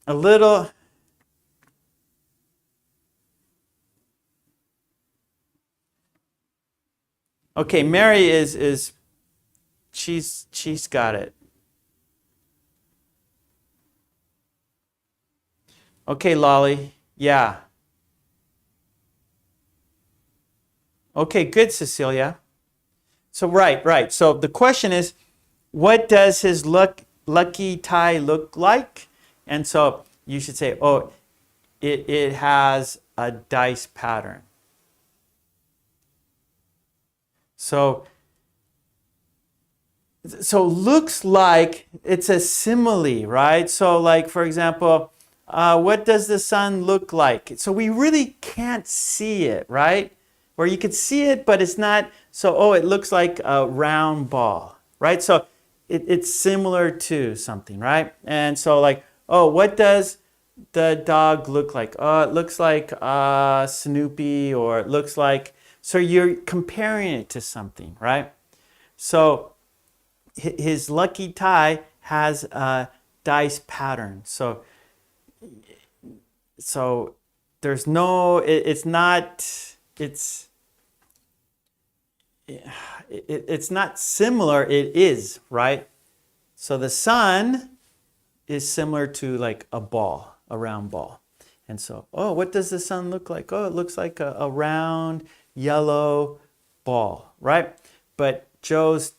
A little. Okay, Mary is she's got it. Okay, Lolly. Yeah. Okay, good, Cecilia. So right. So the question is, what does his lucky tie look like? And so you should say, oh, it has a dice pattern. So looks like it's a simile, right? So like, for example, what does the sun look like? So we really can't see it, right? Or you could see it, but it's not. So, oh, it looks like a round ball, right? So it's similar to something, right? And so like, oh, what does the dog look like? Oh, it looks like Snoopy, or it looks like. So you're comparing it to something, right? So his lucky tie has a dice pattern. So there's no, it's not similar, it is, right? So the sun is similar to like a ball, a round ball. And so, oh, what does the sun look like? Oh, it looks like a round yellow ball, right? But Joe's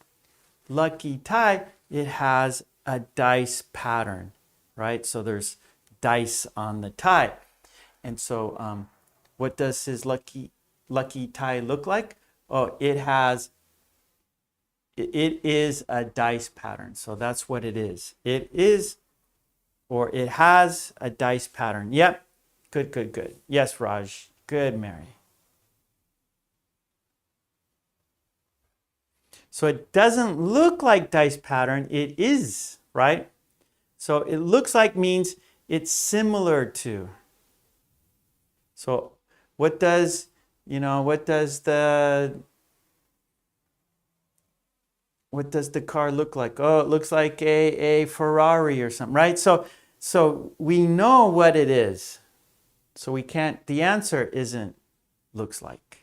lucky tie, it has a dice pattern, right? So there's dice on the tie. And so what does his lucky tie look like? Oh, it is a dice pattern. So that's what it is. It is, or it has a dice pattern. Yep. Good. Yes, Raj. Good, Mary. So it doesn't look like dice pattern. It is, right? So it looks like means it's similar to. So what does, what does the car look like? Oh, it looks like a Ferrari or something, right? So we know what it is. So we can't, the answer isn't looks like.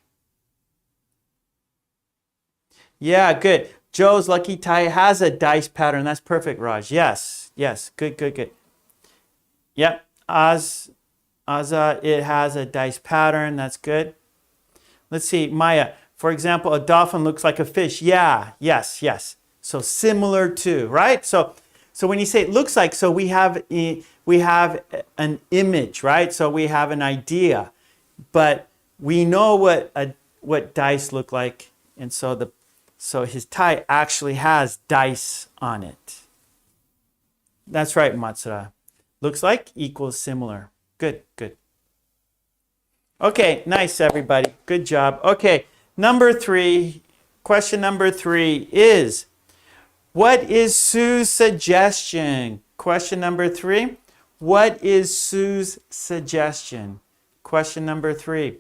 Yeah, good. Joe's lucky tie has a dice pattern. That's perfect, Raj. Yes, good, good, good. Yep, Aza, it has a dice pattern. That's good. Let's see, Maya. For example, a dolphin looks like a fish. Yeah, yes. So similar to, right? So when you say it looks like, so we have an image, right? So we have an idea, but we know what dice look like, and so his tie actually has dice on it. That's right, Matsura. Looks like equals similar. Good. Okay, nice, everybody. Good job. Okay, question number 3 is, what is Sue's suggestion? Question number 3, what is Sue's suggestion? Question number 3,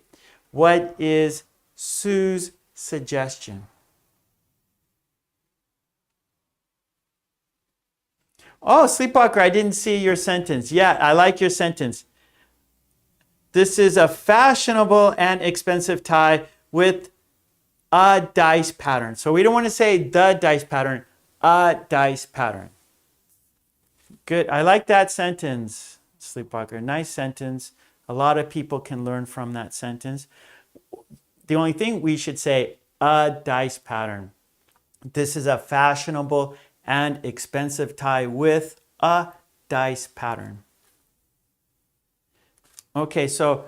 what is Sue's suggestion? Oh, Sleepwalker, I didn't see your sentence. Yeah, I like your sentence. This is a fashionable and expensive tie with a dice pattern. So we don't want to say the dice pattern, a dice pattern. Good. I like that sentence, Sleepwalker. Nice sentence. A lot of people can learn from that sentence. The only thing we should say, a dice pattern. This is a fashionable and expensive tie with a dice pattern. Okay, so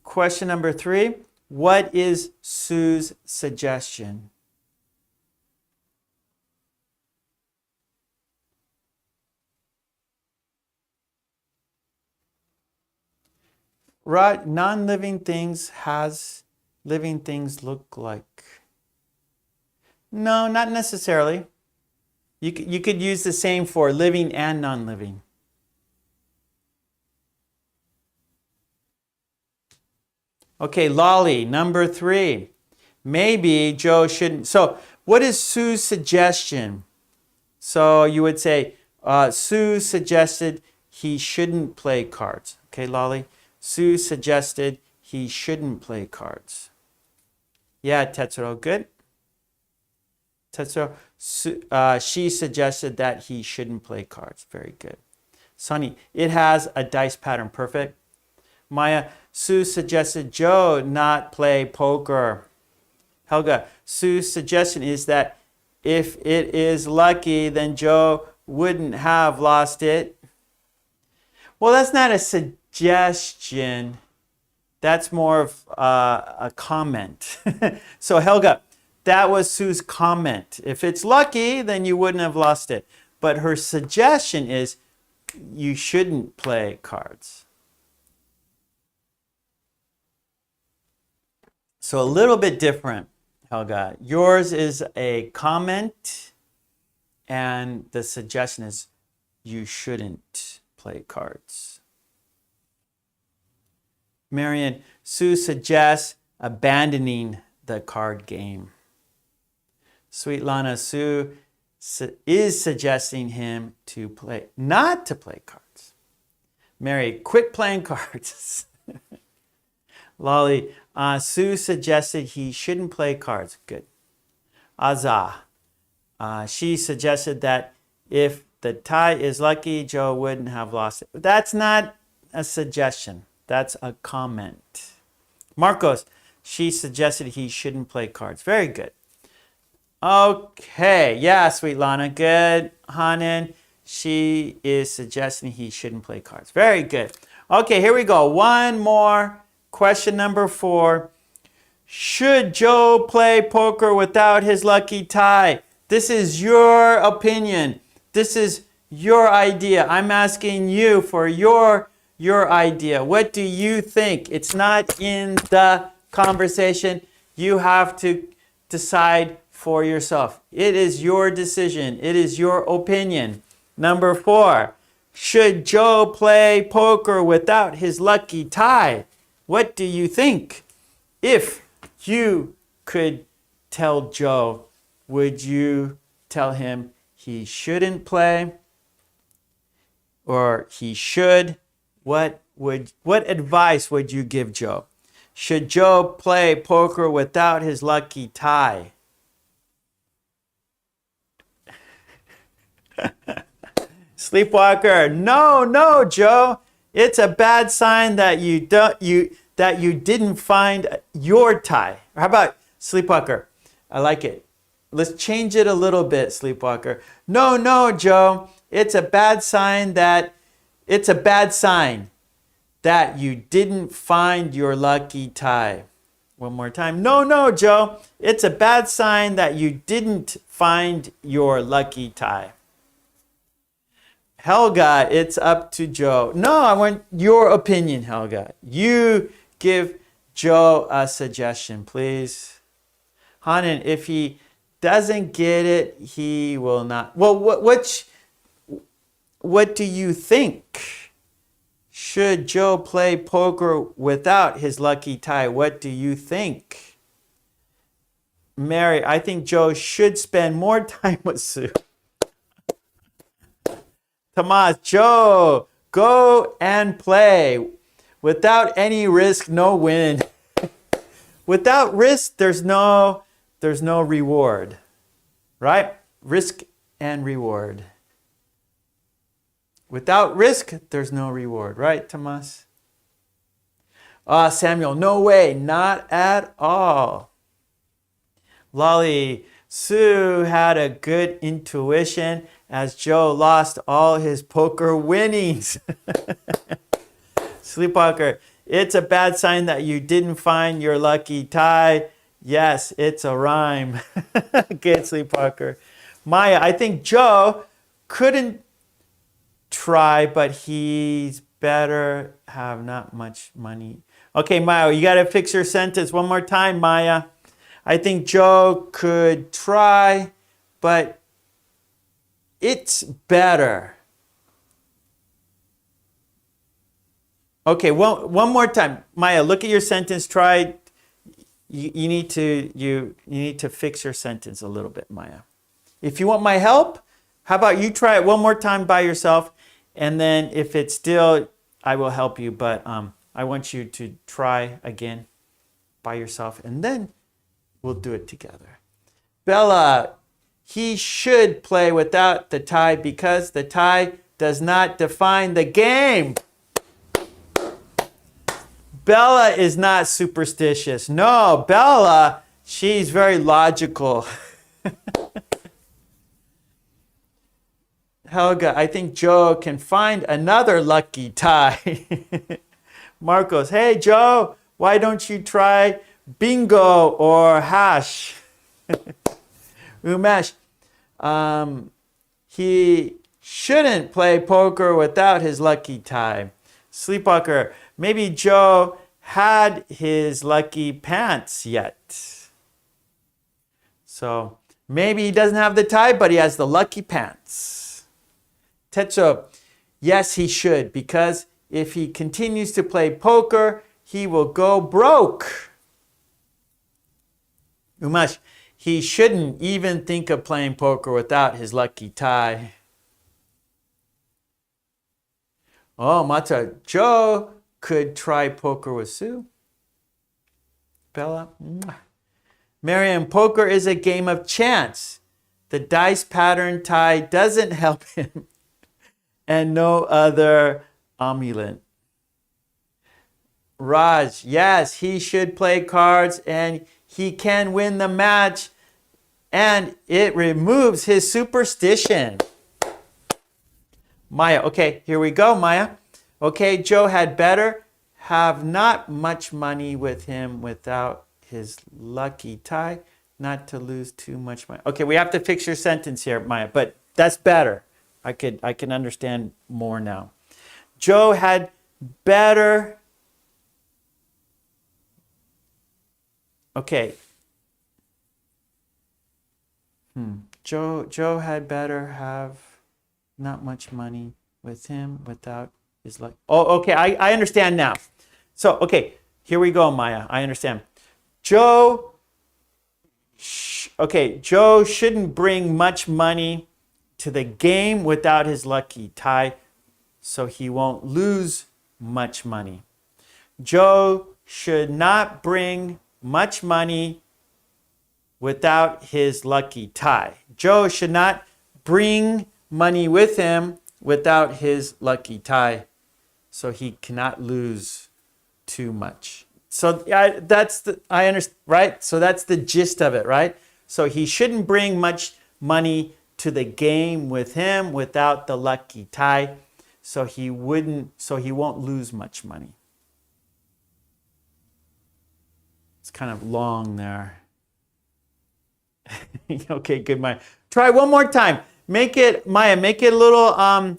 question number 3, what is Sue's suggestion? Right, non-living things has living things look like. No, not necessarily. You could use the same for living and non-living. Okay, Lolly, number 3. Maybe Joe shouldn't. So what is Sue's suggestion? So you would say, Sue suggested he shouldn't play cards. Okay, Lolly? Sue suggested he shouldn't play cards. Yeah, Tetsuro, good. Tetsuro, she suggested that he shouldn't play cards. Very good. Sunny, it has a dice pattern. Perfect. Maya, Sue suggested Joe not play poker. Helga, Sue's suggestion is that if it is lucky, then Joe wouldn't have lost it. Well, that's not a suggestion. That's more of a comment. So Helga, that was Sue's comment. If it's lucky, then you wouldn't have lost it. But her suggestion is you shouldn't play cards. So a little bit different, Helga. Yours is a comment, and the suggestion is you shouldn't play cards. Marian, Sue suggests abandoning the card game. Sweet Lana, Sue is suggesting him to play, not to play cards. Mary, quit playing cards. Lolly, Sue suggested he shouldn't play cards. Good. Azah, she suggested that if the tie is lucky, Joe wouldn't have lost it. That's not a suggestion. That's a comment. Marcos, she suggested he shouldn't play cards. Very good. Okay. Yeah, Sweet Lana. Good. Hanan, she is suggesting he shouldn't play cards. Very good. Okay, here we go. One more. Question number 4. Should Joe play poker without his lucky tie? This is your opinion. This is your idea. I'm asking you for your idea. What do you think? It's not in the conversation. You have to decide for yourself. It is your decision. It is your opinion. Number 4, should Joe play poker without his lucky tie? What do you think? If you could tell Joe, would you tell him he shouldn't play or he should? What advice would you give Joe? Should Joe play poker without his lucky tie? Sleepwalker, no, Joe. It's a bad sign that you didn't find your tie. How about Sleepwalker? I like it. Let's change it a little bit, Sleepwalker. No, Joe. It's a bad sign that you didn't find your lucky tie. One more time. No, Joe. It's a bad sign that you didn't find your lucky tie. Helga, it's up to Joe. No, I want your opinion, Helga. You give Joe a suggestion, please. Hanan, if he doesn't get it, he will not. Well, what do you think? Should Joe play poker without his lucky tie? What do you think? Mary, I think Joe should spend more time with Sue. Tomas, Joe, go and play. Without any risk, no win. Without risk, there's no reward. Right? Risk and reward. Without risk, there's no reward. Right, Tomas? Samuel, no way. Not at all. Lolly, Sue had a good intuition as Joe lost all his poker winnings. Sleepwalker, it's a bad sign that you didn't find your lucky tie. Yes, it's a rhyme. Good, Sleepwalker. Maya, I think Joe couldn't try, but he's better have not much money. Okay, Maya, you got to fix your sentence one more time, Maya. I think Joe could try, but it's better. Okay, one more time. Maya, look at your sentence. Try. You need to fix your sentence a little bit, Maya. If you want my help, how about you try it one more time by yourself, and then if it's still, I will help you, but I want you to try again by yourself, and then we'll do it together. Bella, he should play without the tie because the tie does not define the game. Bella is not superstitious. No, Bella, she's very logical. Helga, I think Joe can find another lucky tie. Marcos, hey Joe, why don't you try bingo or hash? Umesh, he shouldn't play poker without his lucky tie. Sleepwalker, maybe Joe had his lucky pants yet. So maybe he doesn't have the tie, but he has the lucky pants. Tetsuo, yes, he should, because if he continues to play poker, he will go broke. Umesh, he shouldn't even think of playing poker without his lucky tie. Oh, Mata, Joe could try poker with Sue. Bella. Miriam, poker is a game of chance. The dice pattern tie doesn't help him. And no other amulet. Raj, yes, he should play cards and he can win the match. And it removes his superstition. Maya, okay, here we go, Maya. Okay, Joe had better have not much money with him without his lucky tie, not to lose too much money. Okay, we have to fix your sentence here, Maya, but that's better. I can understand more now. Joe had better. Okay. Joe had better have not much money with him without his luck. Oh, okay, I understand now. So, okay, here we go, Maya. I understand. Joe shouldn't bring much money to the game without his lucky tie, so he won't lose much money. Joe should not bring much money without his lucky tie. Joe should not bring money with him without his lucky tie, so he cannot lose too much. So I understand, right? So that's the gist of it, right? So he shouldn't bring much money to the game with him without the lucky tie, so he won't lose much money. It's kind of long there. Okay, good, Maya. Try one more time. Maya, make it a little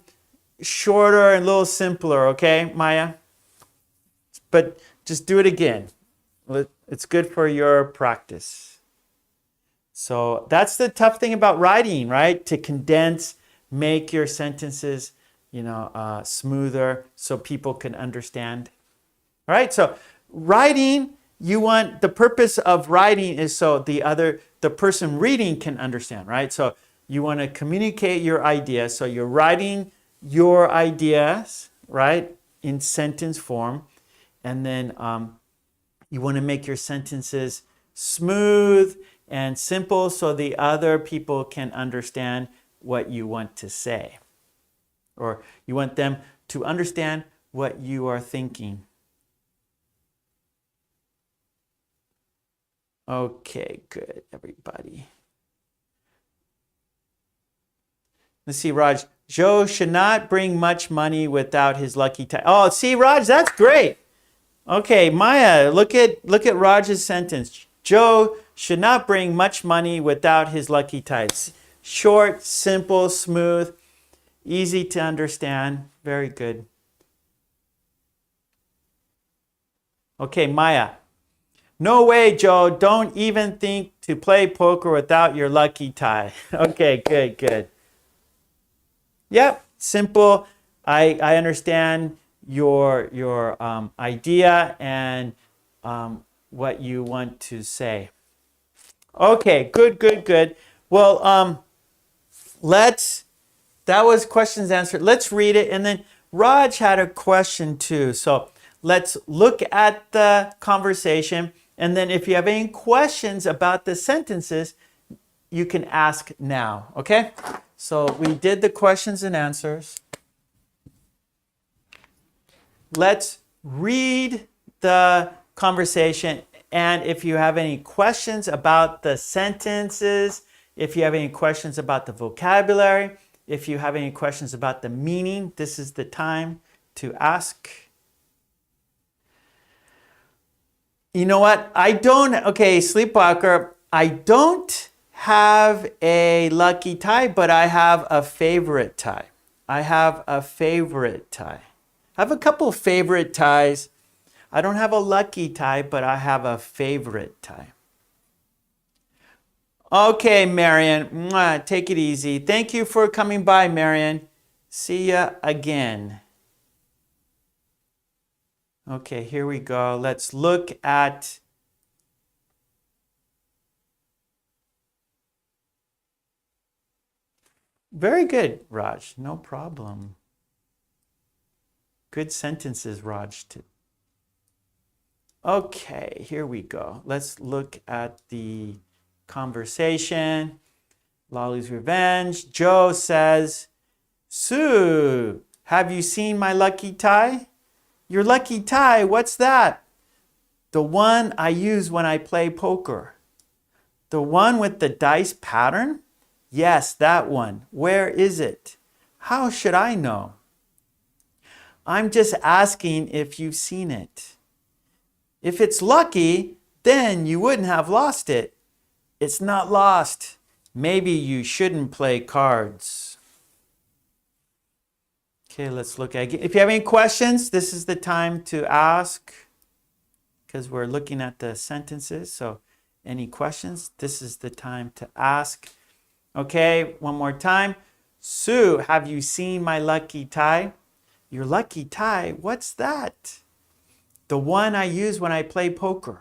shorter and a little simpler, okay, Maya? But just do it again. It's good for your practice. So that's the tough thing about writing, right? To condense, make your sentences, smoother so people can understand. All right, so writing, the purpose of writing is so the person reading can understand, right? So you want to communicate your ideas. So you're writing your ideas, right, in sentence form. And then you want to make your sentences smooth and simple so the other people can understand what you want to say. Or you want them to understand what you are thinking. Okay, good, everybody. Let's see, Raj. Joe should not bring much money without his lucky tie. Oh, see, Raj, that's great. Okay, Maya, look at Raj's sentence. Joe should not bring much money without his lucky ties. Short, simple, smooth, easy to understand. Very good. Okay, Maya. No way, Joe. Don't even think to play poker without your lucky tie. Okay, good. Yep, simple. I understand your idea and what you want to say. Okay, good. Well, that was questions answered. Let's read it. And then Raj had a question too. So let's look at the conversation. And then if you have any questions about the sentences, you can ask now, okay? So we did the questions and answers. Let's read the conversation. And if you have any questions about the sentences, if you have any questions about the vocabulary, if you have any questions about the meaning, this is the time to ask. You know what? Sleepwalker, I don't have a lucky tie, but I have a favorite tie. I have a couple favorite ties. I don't have a lucky tie, but I have a favorite tie. Okay, Marion, take it easy. Thank you for coming by, Marion. See ya again. Okay, here we go. Let's look at very good, Raj. No problem. Good sentences, Raj. Okay, here we go. Let's look at the conversation. Lolly's Revenge. Joe says, Sue, have you seen my lucky tie? Your lucky tie, what's that? The one I use when I play poker. The one with the dice pattern? Yes, that one. Where is it? How should I know? I'm just asking if you've seen it. If it's lucky, then you wouldn't have lost it. It's not lost. Maybe you shouldn't play cards. Okay, let's look at it. If you have any questions, this is the time to ask because we're looking at the sentences. So any questions, this is the time to ask. Okay, one more time. Sue, have you seen my lucky tie? Your lucky tie? What's that? The one I use when I play poker.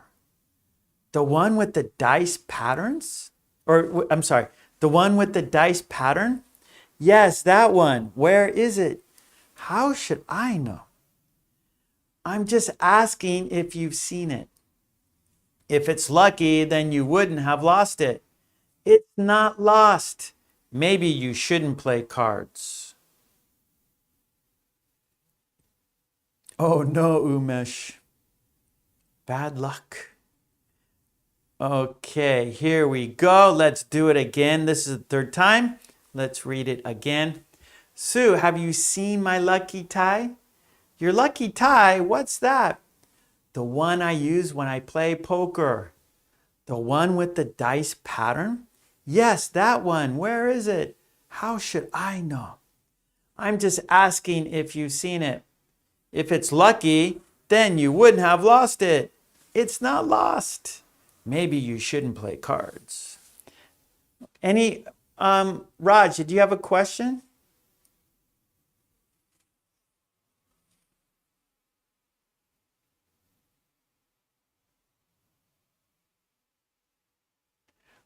The one with the dice patterns? Or, I'm sorry, the one with the dice pattern? Yes, that one. Where is it? How should I know? I'm just asking if you've seen it. If it's lucky, then you wouldn't have lost it. It's not lost. Maybe you shouldn't play cards. Oh no, Umesh. Bad luck. Okay, here we go. Let's do it again. This is the third time. Let's read it again. Sue, have you seen my lucky tie? Your lucky tie? What's that? The one I use when I play poker. The one with the dice pattern? Yes, that one. Where is it? How should I know? I'm just asking if you've seen it. If it's lucky, then you wouldn't have lost it. It's not lost. Maybe you shouldn't play cards. Raj, did you have a question?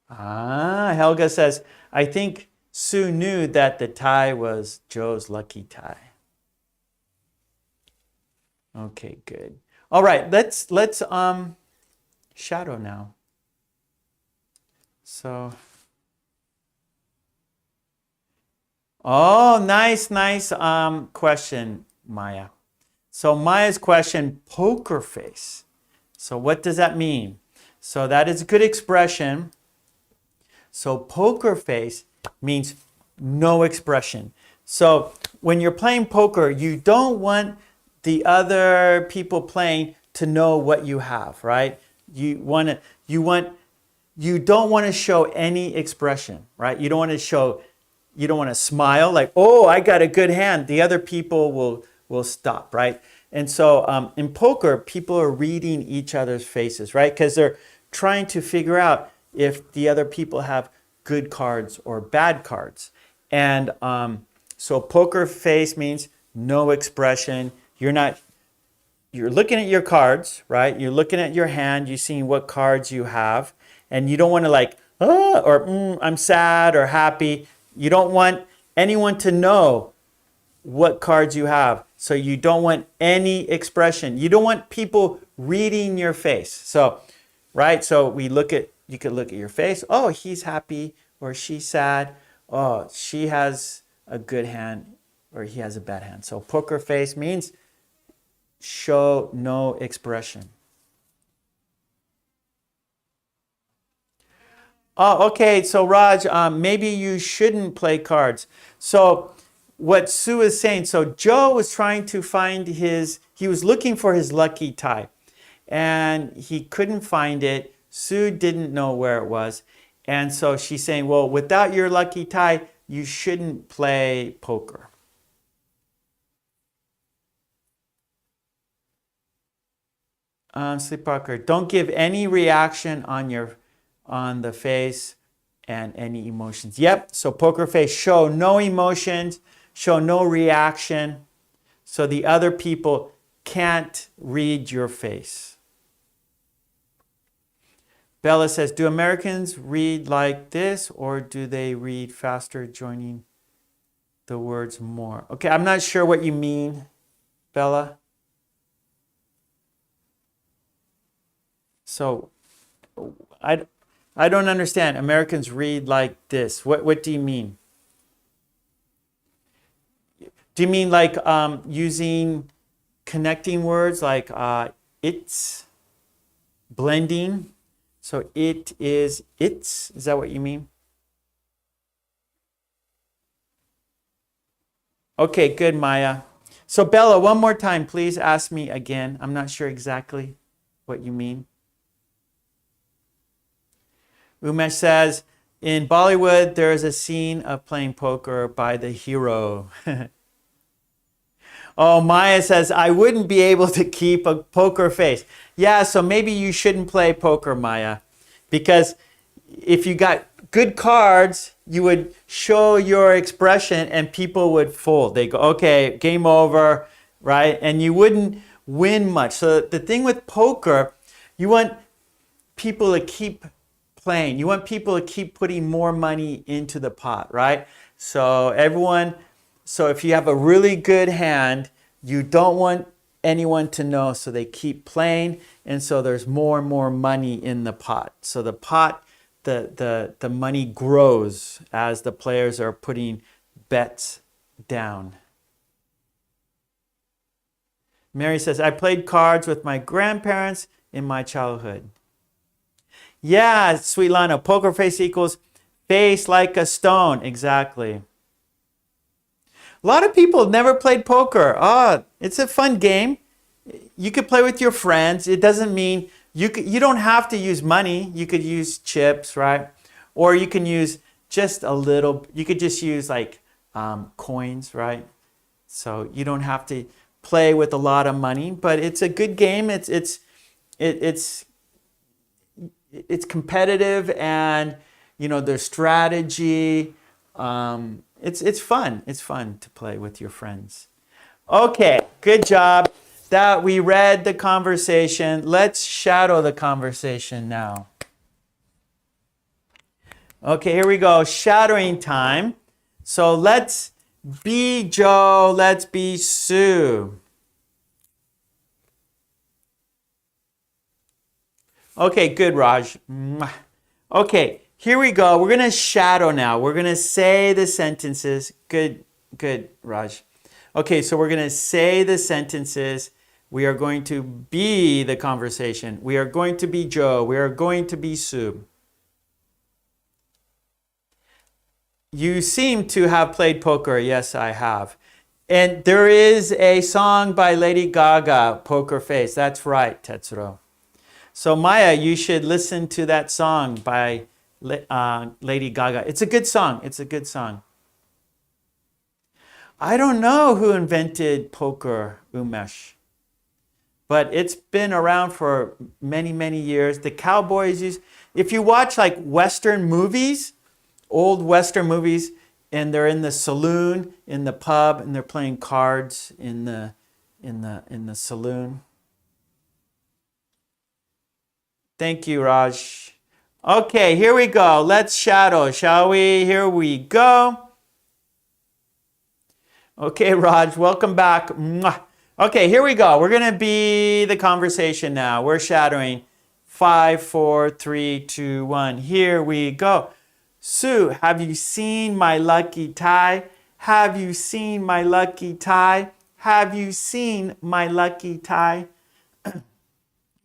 Helga says, I think Sue knew that the tie was Joe's lucky tie. Okay, good. All right, let's shadow now. So, oh, nice question, Maya. So Maya's question, poker face. So what does that mean? So that is a good expression. So poker face means no expression. So when you're playing poker, you don't want the other people playing to know what you have, right? You don't want to show any expression, right? You don't want to smile like, oh, I got a good hand. The other people will stop, right? And so in poker, people are reading each other's faces, right? Because they're trying to figure out if the other people have good cards or bad cards. And so poker face means no expression. You're looking at your cards, right? You're looking at your hand, you're seeing what cards you have, and you don't want to like, I'm sad or happy. You don't want anyone to know what cards you have. So you don't want any expression. You don't want people reading your face. So, right? So you could look at your face. Oh, he's happy or she's sad. Oh, she has a good hand or he has a bad hand. So poker face means show no expression. Oh, okay. So Raj, maybe you shouldn't play cards. So what Sue is saying, so Joe was trying to find he was looking for his lucky tie and he couldn't find it. Sue didn't know where it was. And so she's saying, well, without your lucky tie, you shouldn't play poker. Sleepwalker, don't give any reaction on the face and any emotions. Yep, so poker face, show no emotions, show no reaction, so the other people can't read your face. Bella says, do Americans read like this or do they read faster, joining the words more? Okay, I'm not sure what you mean, Bella. So I don't understand. Americans read like this. What do you mean? Do you mean like using connecting words like it's, blending? So it is, it's. Is that what you mean? Okay, good, Maya. So Bella, one more time, please ask me again. I'm not sure exactly what you mean. Umesh says, in Bollywood, there is a scene of playing poker by the hero. Oh, Maya says, I wouldn't be able to keep a poker face. Yeah, so maybe you shouldn't play poker, Maya, because if you got good cards, you would show your expression and people would fold. They go, okay, game over, right? And you wouldn't win much. So the thing with poker, you want people to keep playing. You want people to keep putting more money into the pot, right? So if you have a really good hand, you don't want anyone to know, so they keep playing, and so there's more and more money in the pot. So the pot, the money grows as the players are putting bets down. Mary says, I played cards with my grandparents in my childhood. Yeah, sweet Lana, poker face equals face like a stone. Exactly. A lot of people have never played poker. It's a fun game. You could play with your friends. It doesn't mean you don't have to use money. You could use chips, right? Or you can use just a little. You could just use like coins, right? So you don't have to play with a lot of money, but it's a good game. It's competitive, and there's strategy. It's fun. It's fun to play with your friends. Okay, good job. That we read the conversation. Let's shadow the conversation now. Okay, here we go. Shadowing time. So let's be Joe. Let's be Sue. Okay, good, Raj. Okay, here we go. We're going to shadow now. We're going to say the sentences. Good, Raj. Okay, so we're going to say the sentences. We are going to be the conversation. We are going to be Joe. We are going to be Sue. You seem to have played poker. Yes, I have. And there is a song by Lady Gaga, Poker Face. That's right, Tetsuro. So Maya, you should listen to that song by Lady Gaga. It's a good song. It's a good song. I don't know who invented poker, Umesh. But it's been around for many, many years. The cowboys if you watch like Western movies, old Western movies, and they're in the saloon, in the pub, and they're playing cards in the saloon. Thank you, Raj. Okay, here we go. Let's shadow, shall we? Here we go. Okay, Raj, welcome back. Mwah. Okay, here we go. We're going to be the conversation now. We're shadowing. 5, 4, 3, 2, 1. Here we go. Sue, have you seen my lucky tie? Have you seen my lucky tie? Have you seen my lucky tie?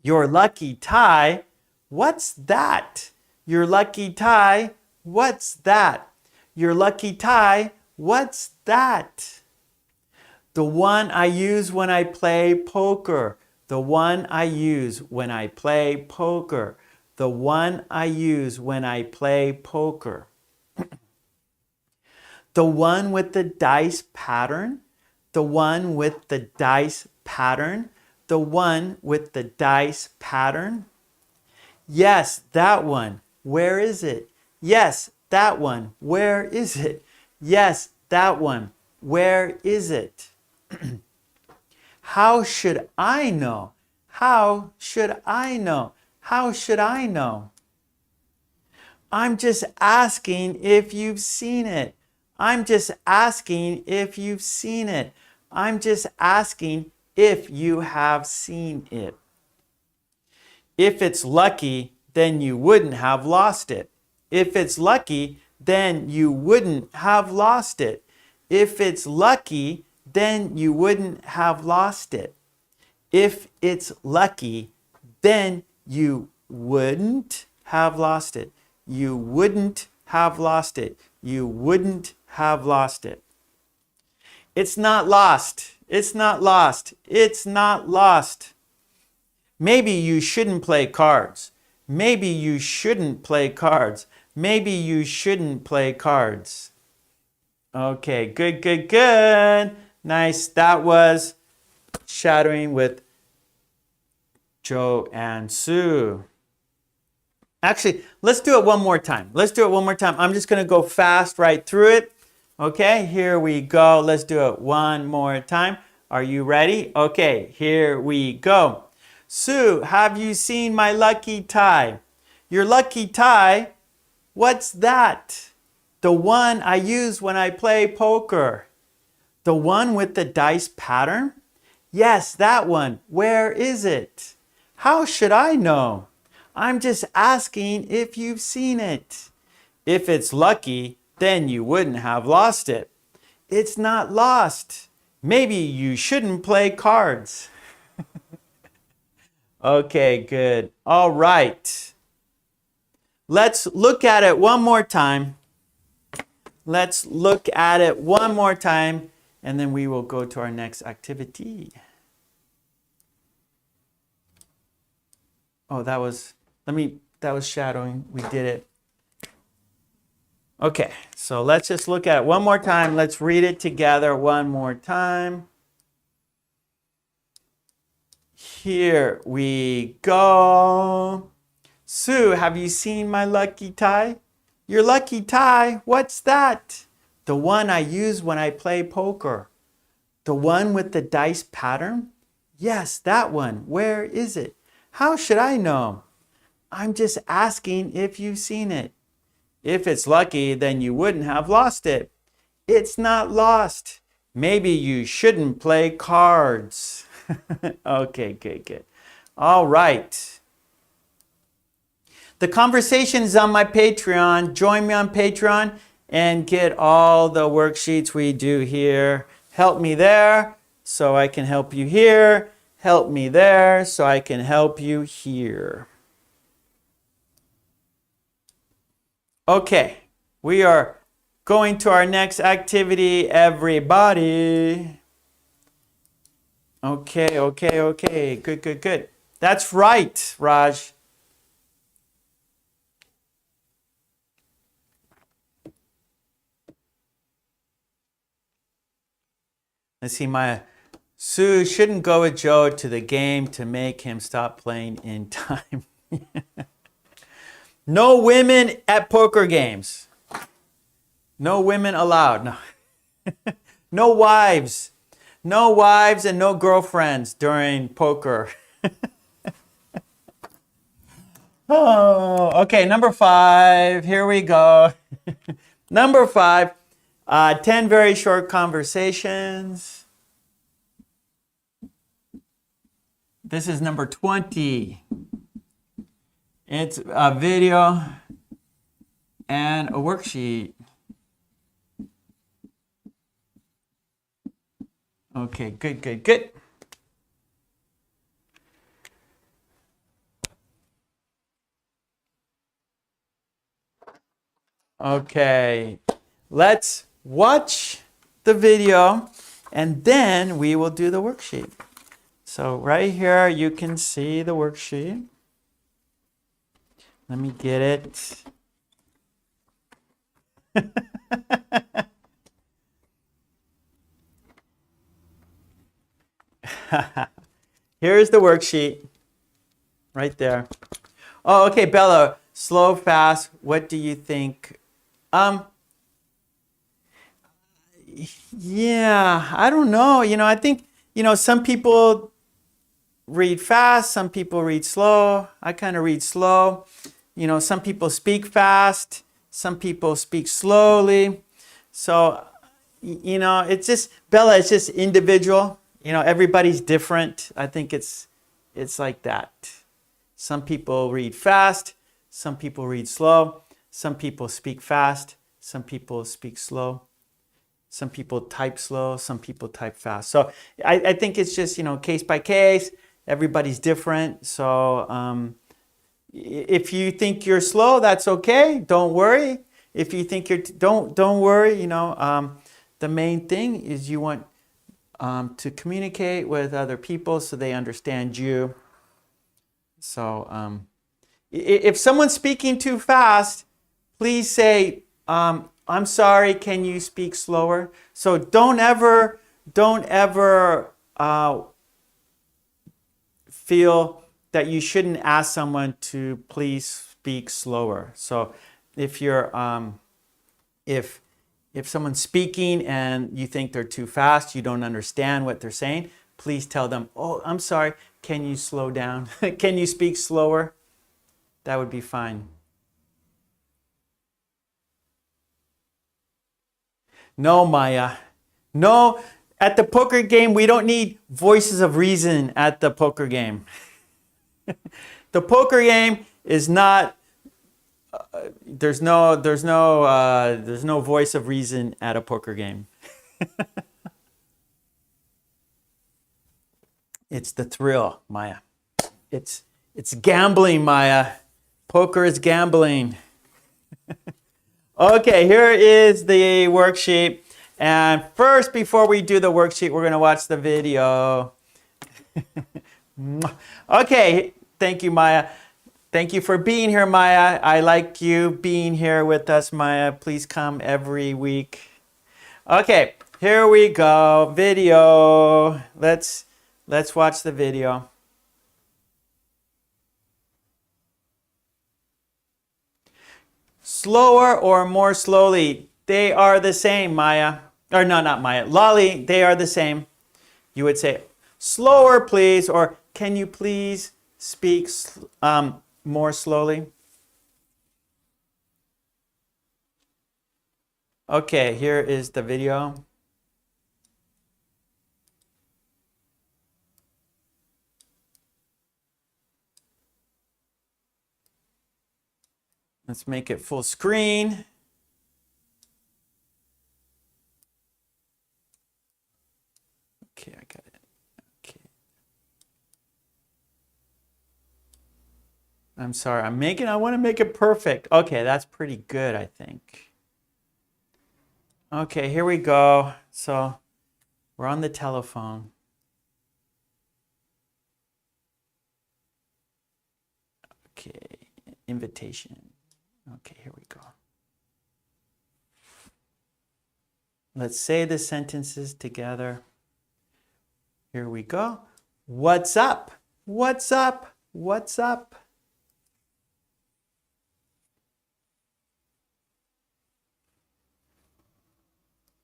Your lucky tie? What's that? Your lucky tie? What's that? Your lucky tie? What's that? The one I use when I play poker. The one I use when I play poker. The one I use when I play poker. The one with the dice pattern. The one with the dice pattern. The one with the dice pattern. Yes, that one. Where is it? Yes, that one. Where is it? Yes, that one. Where is it? How should I know? How should I know? How should I know? I'm just asking if you've seen it. I'm just asking if you've seen it. I'm just asking if you have seen it. If it's lucky, then you wouldn't have lost it. If it's lucky, then you wouldn't have lost it. If it's lucky, then you wouldn't have lost it. If it's lucky, then you wouldn't have lost it. You wouldn't have lost it. You wouldn't have lost it. It's not lost. It's not lost. It's not lost. Maybe you shouldn't play cards. Maybe you shouldn't play cards. Maybe you shouldn't play cards. Okay, good. Nice. That was shadowing with Joe and Sue. Actually, let's do it one more time. Let's do it one more time. I'm just going to go fast right through it. Okay, here we go. Let's do it one more time. Are you ready? Okay, here we go. Sue, have you seen my lucky tie? Your lucky tie? What's that? The one I use when I play poker. The one with the dice pattern? Yes, that one. Where is it? How should I know? I'm just asking if you've seen it. If it's lucky, then you wouldn't have lost it. It's not lost. Maybe you shouldn't play cards. Okay, good. All right. Let's look at it one more time. Let's look at it one more time, and then we will go to our next activity. Oh, that was shadowing. We did it. Okay, so let's just look at it one more time. Let's read it together one more time. Here we go. Sue, have you seen my lucky tie? Your lucky tie? What's that? The one I use when I play poker. The one with the dice pattern? Yes, that one. Where is it? How should I know? I'm just asking if you've seen it. If it's lucky, then you wouldn't have lost it. It's not lost. Maybe you shouldn't play cards. Okay, good. All right. The conversation is on my Patreon. Join me on Patreon and get all the worksheets we do here. Help me there so I can help you here. Help me there so I can help you here. Okay, we are going to our next activity, everybody. Okay. Good. That's right, Raj. Let's see, Sue shouldn't go with Joe to the game to make him stop playing in time. No women at poker games. No women allowed. No. No wives. No wives and no girlfriends during poker. Oh, okay, number 5. Here we go. Number 5, 10 very short conversations. This is number 20. It's a video and a worksheet. Okay, good. Okay, let's watch the video and then we will do the worksheet. So right here you can see the worksheet. Let me get it. Here's the worksheet right there. Oh, okay, Bella, slow, fast, what do you think? Yeah, I don't know. I think, some people read fast, some people read slow. I kind of read slow. Some people speak fast, some people speak slowly. So, it's just, Bella, it's just individual. Everybody's different. I think it's like that. Some people read fast, some people read slow, some people speak fast, some people speak slow, some people type slow, some people type fast. So I think it's just, case by case. Everybody's different. So if you think you're slow, that's okay. Don't worry. If you think don't worry. The main thing is you want to communicate with other people so they understand you. So if someone's speaking too fast, please say, I'm sorry, can you speak slower? So don't ever feel that you shouldn't ask someone to please speak slower. So if you're if someone's speaking and you think they're too fast, you don't understand what they're saying, please tell them, "Oh, I'm sorry, can you slow down? Can you speak slower?" That would be fine. No, Maya. No, at the poker game, we don't need voices of reason at the poker game. The poker game is not there's no voice of reason at a poker game. It's the thrill, Maya. It's gambling, Maya. Poker is gambling. Okay, here is the worksheet. And first, before we do the worksheet, we're going to watch the video. Okay, thank you, Maya. Thank you for being here, Maya. I like you being here with us, Maya. Please come every week. Okay, here we go. Video. Let's watch the video. Slower or more slowly? They are the same, Maya. Or no, not Maya. Lolly, they are the same. You would say, slower, please, or can you please speak more slowly? Okay, here is the video. Let's make it full screen. Okay, I got it. Okay. I'm sorry, I want to make it perfect. Okay, that's pretty good, I think. Okay, here we go. So we're on the telephone. Okay, invitation. Okay, here we go. Let's say the sentences together. Here we go. What's up? What's up? What's up?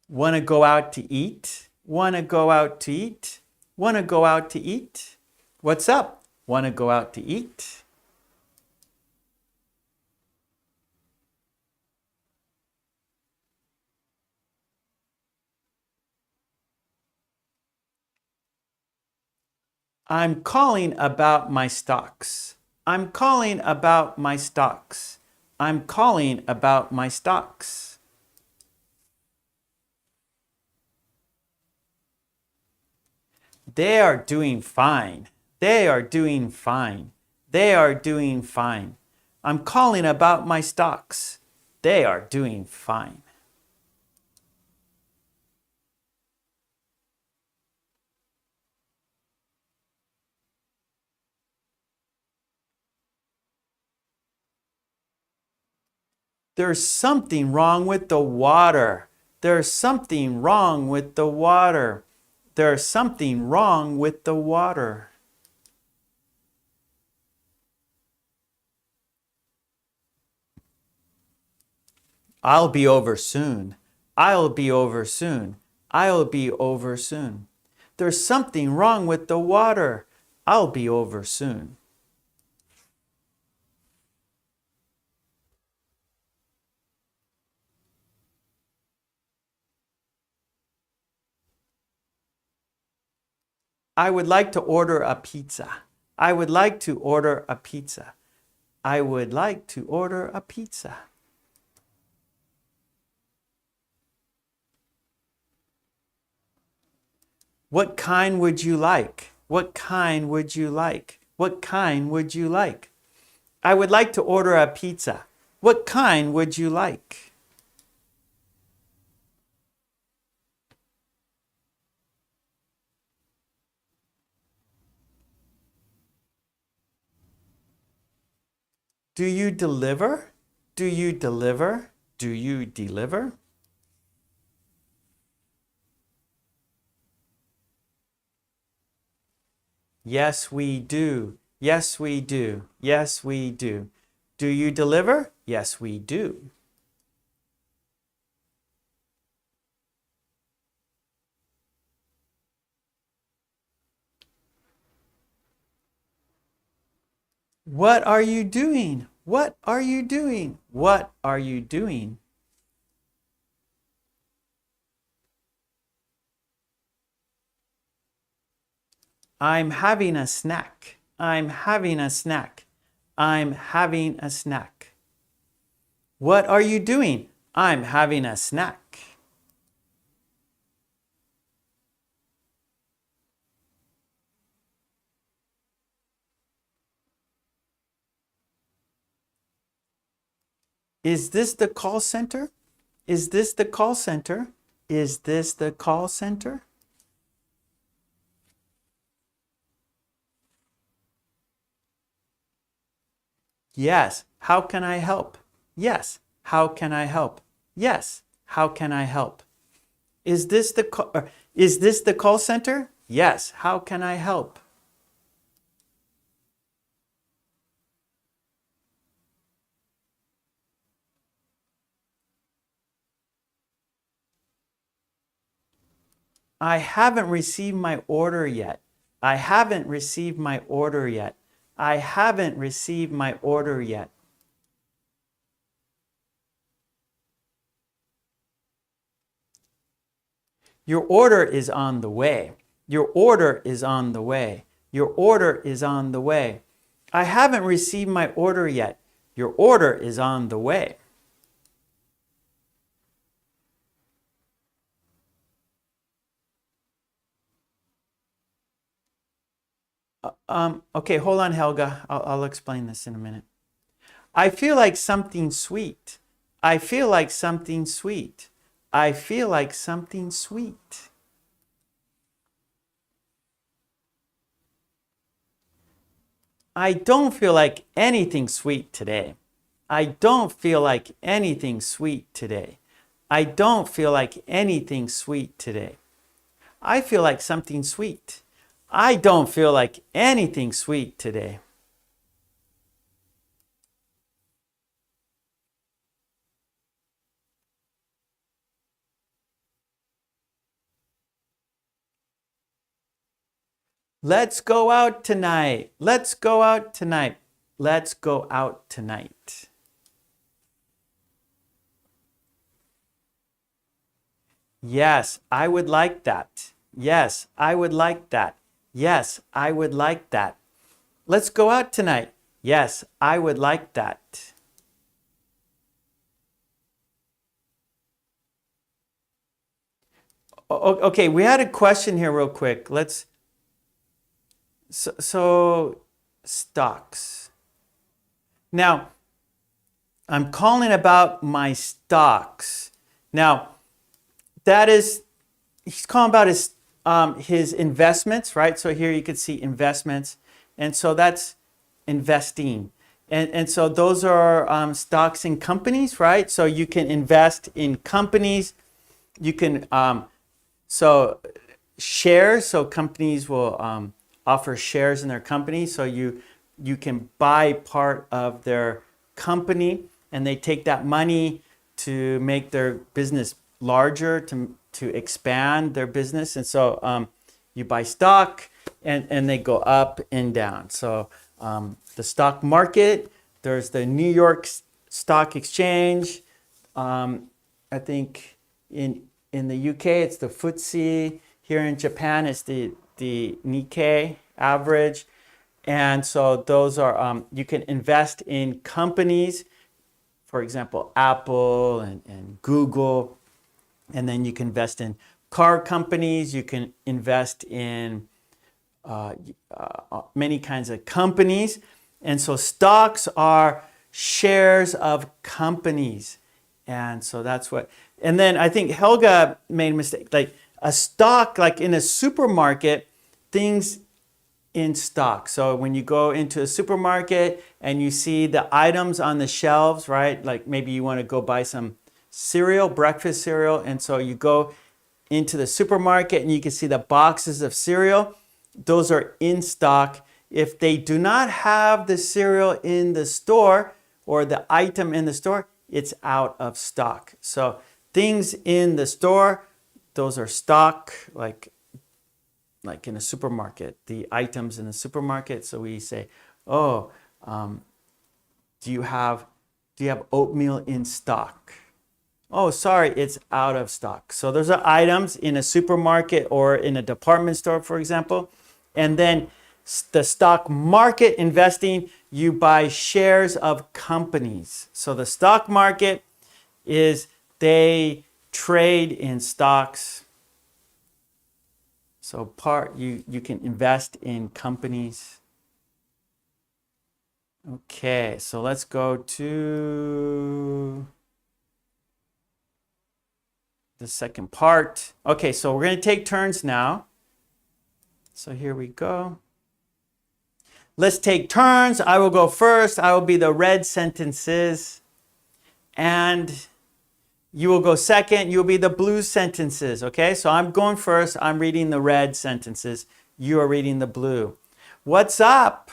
Want to go out to eat? Want to go out to eat? Want to go out to eat? What's up? Want to go out to eat? I'm calling about my stocks. I'm calling about my stocks. I'm calling about my stocks. They are doing fine. They are doing fine. They are doing fine. I'm calling about my stocks. They are doing fine. There's something wrong with the water. There's something wrong with the water. There's something wrong with the water. I'll be over soon. I'll be over soon. I'll be over soon. There's something wrong with the water. I'll be over soon. I would like to order a pizza. I would like to order a pizza. I would like to order a pizza. What kind would you like? What kind would you like? What kind would you like? I would like to order a pizza. What kind would you like? Do you deliver? Do you deliver? Do you deliver? Yes, we do. Yes, we do. Yes, we do. Do you deliver? Yes, we do. What are you doing? What are you doing? What are you doing? I'm having a snack. I'm having a snack. I'm having a snack. What are you doing? I'm having a snack. Is this the call center? Is this the call center? Is this the call center? Yes. How can I help? Yes. How can I help? Yes. How can I help? Is this the call center? Yes. How can I help? I haven't received my order yet. I haven't received my order yet. I haven't received my order yet. Your order is on the way. Your order is on the way. Your order is on the way. I haven't received my order yet. Your order is on the way. Okay, hold on, Helga. I'll explain this in a minute. I feel like something sweet. I feel like something sweet. I feel like something sweet. I don't feel like anything sweet today. I don't feel like anything sweet today. I don't feel like anything sweet today. I feel like something sweet. I don't feel like anything sweet today. Let's go out tonight. Let's go out tonight. Let's go out tonight. Yes, I would like that. Yes, I would like that. Yes, I would like that. Let's go out tonight. Yes, I would like that. Okay, we had a question here real quick. So stocks. Now, I'm calling about my stocks. Now, that is, he's calling about his investments, right? So here you can see investments. And so that's investing. And so those are stocks in companies, right? So you can invest in companies. You can, so shares, so companies will offer shares in their company. So you can buy part of their company and they take that money to make their business larger, to expand their business. And so you buy stock and they go up and down. So the stock market, there's the New York Stock Exchange. I think in the UK it's the FTSE. Here in Japan it's the Nikkei average. And so those are, you can invest in companies, for example, Apple and Google. And then you can invest in car companies. You can invest in many kinds of companies. And so stocks are shares of companies. And so that's what, and then I think Helga made a mistake. Like a stock, like in a supermarket, things in stock. So when you go into a supermarket and you see the items on the shelves, right? Like maybe you want to go buy some cereal, breakfast cereal. And so you go into the supermarket and you can see the boxes of cereal. Those are in stock. If they do not have the cereal in the store, or the item in the store, it's out of stock. So things in the store, those are stock, like in a supermarket, the items in the supermarket. So we say, oh, do you have oatmeal in stock? Oh, sorry, it's out of stock. So those are items in a supermarket or in a department store, for example. And then the stock market investing, you buy shares of companies. So the stock market is they trade in stocks. So you can invest in companies. Okay, so let's go to the second part. Okay, so we're going to take turns now. So here we go. Let's take turns. I will go first. I will be the red sentences. And you will go second. You'll be the blue sentences. Okay, so I'm going first. I'm reading the red sentences. You are reading the blue. What's up?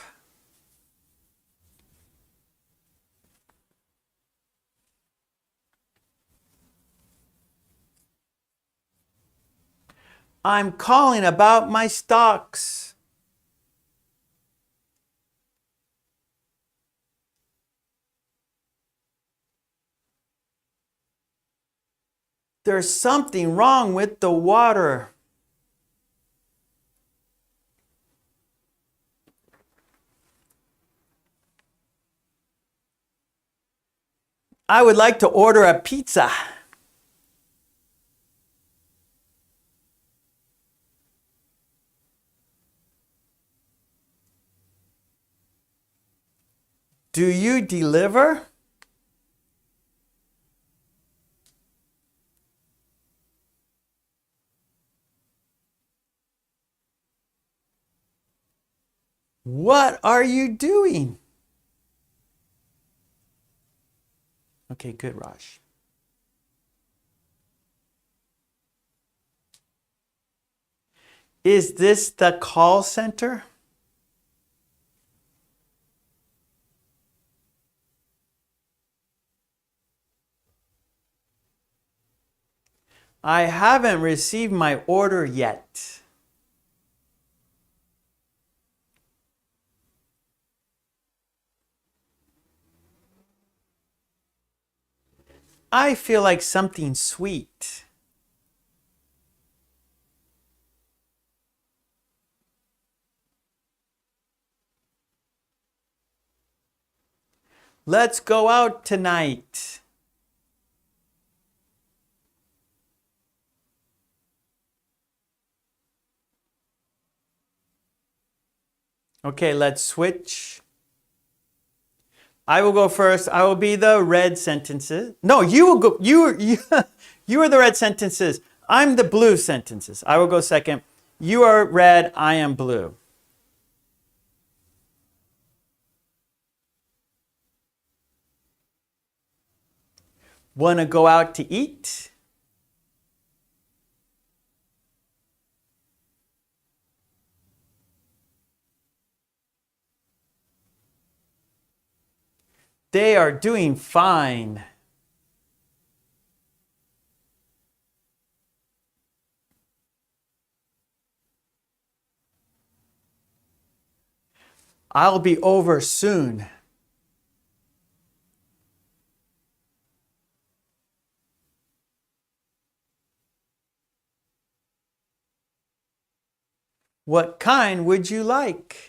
I'm calling about my stocks. There's something wrong with the water. I would like to order a pizza. Do you deliver? What are you doing? Okay, good, Raj. Is this the call center? I haven't received my order yet. I feel like something sweet. Let's go out tonight. Okay, let's switch. I will go first. I will be the red sentences. No, you will go. You are the red sentences. I'm the blue sentences. I will go second. You are red. I am blue. Want to go out to eat? They are doing fine. I'll be over soon. What kind would you like?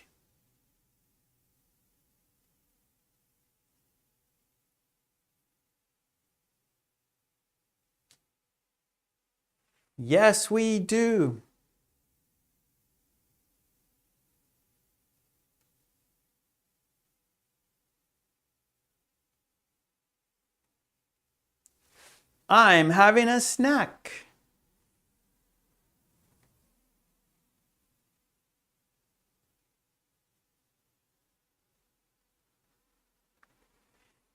Yes, we do. I'm having a snack.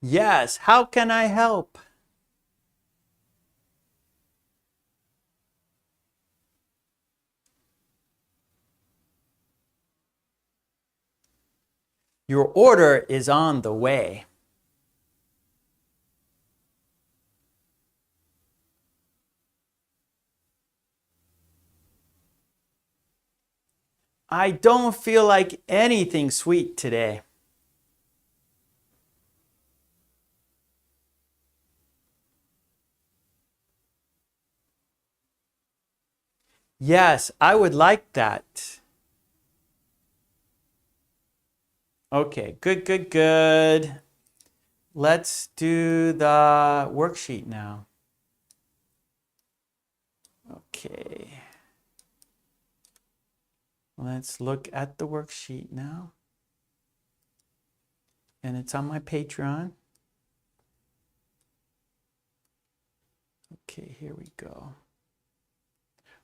Yes, how can I help? Your order is on the way. I don't feel like anything sweet today. Yes, I would like that. Okay, good, good, good. Let's do the worksheet now. Okay. Let's look at the worksheet now. And it's on my Patreon. Okay, here we go.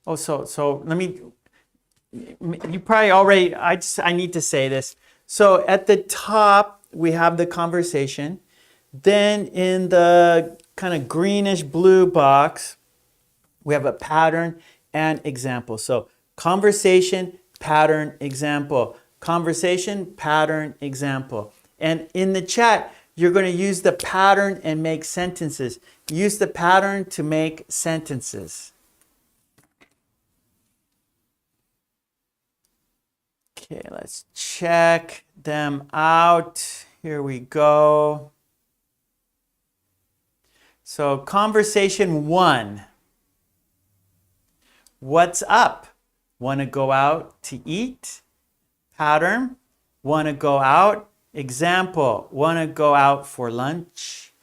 Oh, so let me, you probably already, I need to say this. So at the top, we have the conversation. Then in the kind of greenish blue box, we have a pattern and example. So conversation, pattern, example. Conversation, pattern, example. And in the chat, you're going to use the pattern and make sentences. Use the pattern to make sentences. Okay, let's check them out. Here we go. So conversation 1. What's up? Want to go out to eat? Pattern. Want to go out? Example. Want to go out for lunch?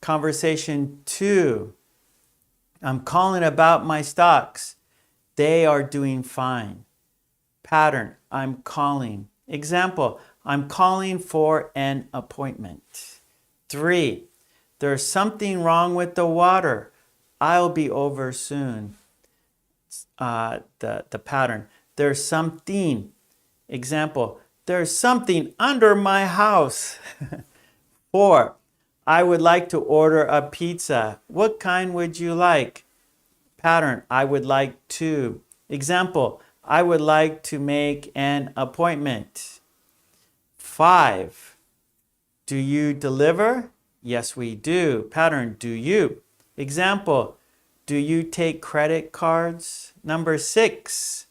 Conversation 2. I'm calling about my stocks. They are doing fine. Pattern. I'm calling. Example. I'm calling for an appointment. 3. There's something wrong with the water. I'll be over soon. The pattern. There's something. Example. There's something under my house. 4. I would like to order a pizza. What kind would you like? Pattern. I would like to. Example. I would like to make an appointment. 5. Do you deliver? Yes, we do. Pattern. Do you? Example. Do you take credit cards? Number 6.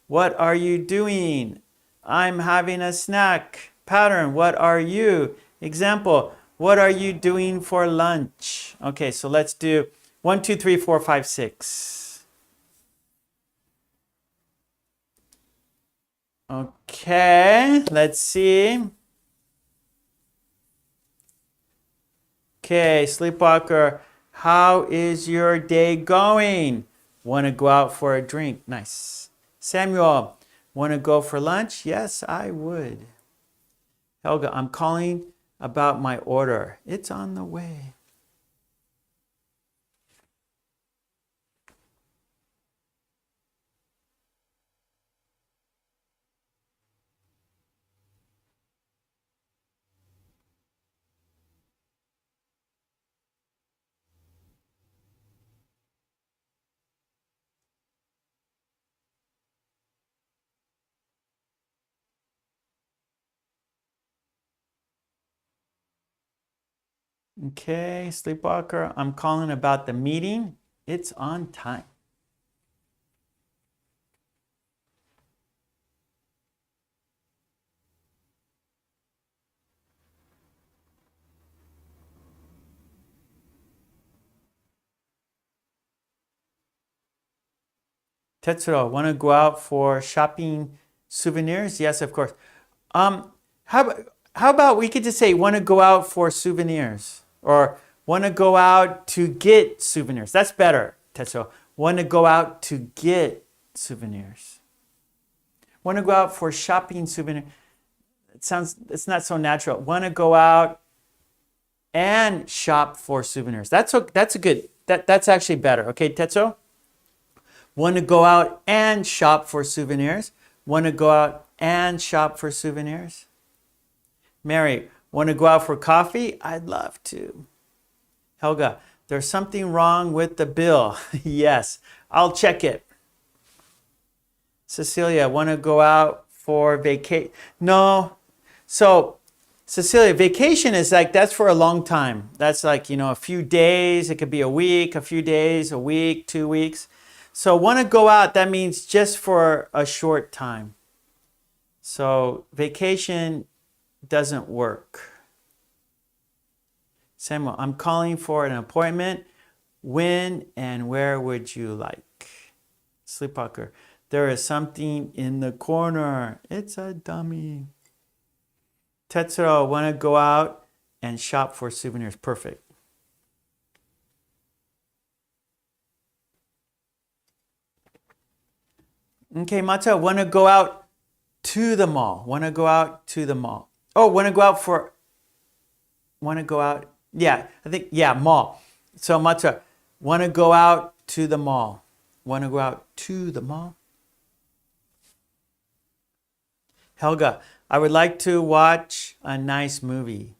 What are you doing? I'm having a snack. Pattern. What are you? Example. What are you doing for lunch? Okay, so let's do 1, 2, 3, 4, 5, 6. Okay, let's see. Okay, Sleepwalker, how is your day going? Want to go out for a drink? Nice. Samuel, want to go for lunch? Yes, I would. Helga, I'm calling about my order. It's on the way. Okay, Sleepwalker, I'm calling about the meeting. It's on time. Tetsuro, want to go out for shopping souvenirs? Yes, of course. How about we could just say want to go out for souvenirs or want to go out to get souvenirs. That's better, Tetsuro. Want to go out to get souvenirs. Want to go out for shopping souvenirs. It's not so natural. Want to go out and shop for souvenirs. That's actually better. Okay, Tetsuo? Want to go out and shop for souvenirs. Want to go out and shop for souvenirs. Mary, want to go out for coffee? I'd love to. Helga, there's something wrong with the bill. Yes, I'll check it. Cecilia, want to go out for vacation? No. So, Cecilia, vacation is like, that's for a long time. That's like, a few days. It could be a week, a few days, a week, 2 weeks. So want to go out, that means just for a short time. So vacation doesn't work. Samuel, I'm calling for an appointment. When and where would you like? Sleepwalker, there is something in the corner. It's a dummy. Tetsuro, want to go out and shop for souvenirs. Perfect. Okay, Mata, want to go out to the mall. Want to go out to the mall. Oh, want to go out for... Want to go out... Yeah, I think... Yeah, mall. So, Mata, want to go out to the mall. Want to go out to the mall? Helga, I would like to watch a nice movie.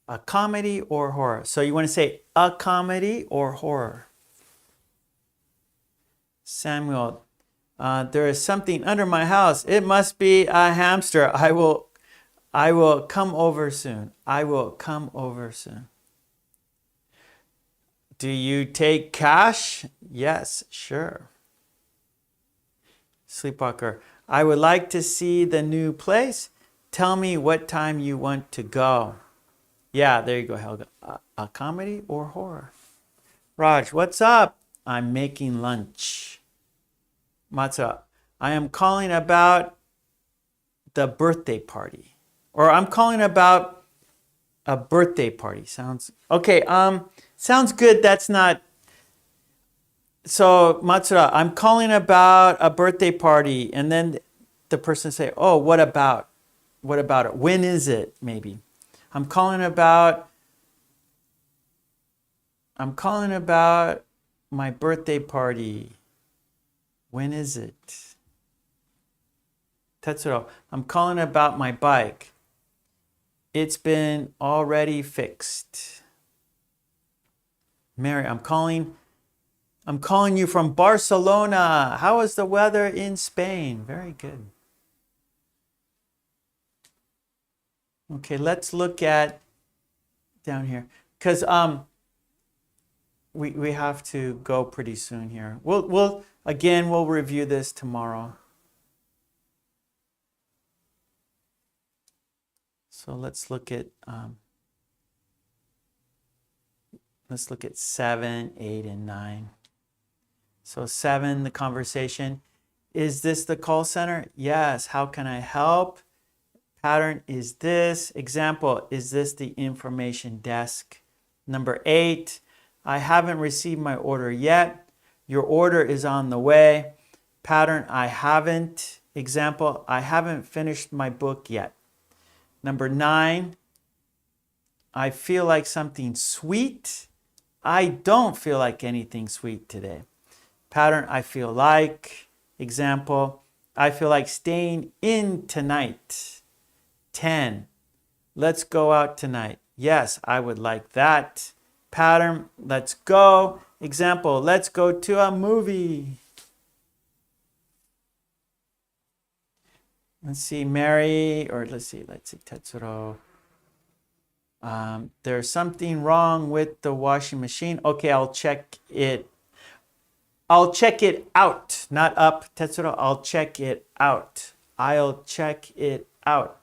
A comedy or horror? So you want to say a comedy or horror? Samuel, there is something under my house. It must be a hamster. I will come over soon. I will come over soon. Do you take cash? Yes, sure. Sleepwalker, I would like to see the new place. Tell me what time you want to go. Yeah, there you go, Helga. A comedy or horror? Raj, what's up? I'm making lunch. Matsuda, I am calling about the birthday party. Or I'm calling about a birthday party. Sounds okay. Sounds good. That's not. So Matsuda, I'm calling about a birthday party, and then the person say, "Oh, what about? What about it? When is it? Maybe." I'm calling about my birthday party. When is it? Tetsuro, I'm calling about my bike. It's been already fixed. Mary, I'm calling you from Barcelona. How is the weather in Spain? Very good. Okay, let's look at down here. Because we have to go pretty soon here. We'll review this tomorrow. So let's look at 7, 8, and 9. So 7, the conversation. Is this the call center? Yes. How can I help? Pattern is this. Example, is this the information desk? Number 8, I haven't received my order yet. Your order is on the way. Pattern, I haven't. Example, I haven't finished my book yet. Number 9, I feel like something sweet. I don't feel like anything sweet today. Pattern, I feel like. Example, I feel like staying in tonight. 10, let's go out tonight. Yes, I would like that. Pattern, let's go. Example, let's go to a movie. Let's see, Mary, or let's see, Tetsuro. There's something wrong with the washing machine. Okay, I'll check it. I'll check it out, not up, Tetsuro. I'll check it out. I'll check it out.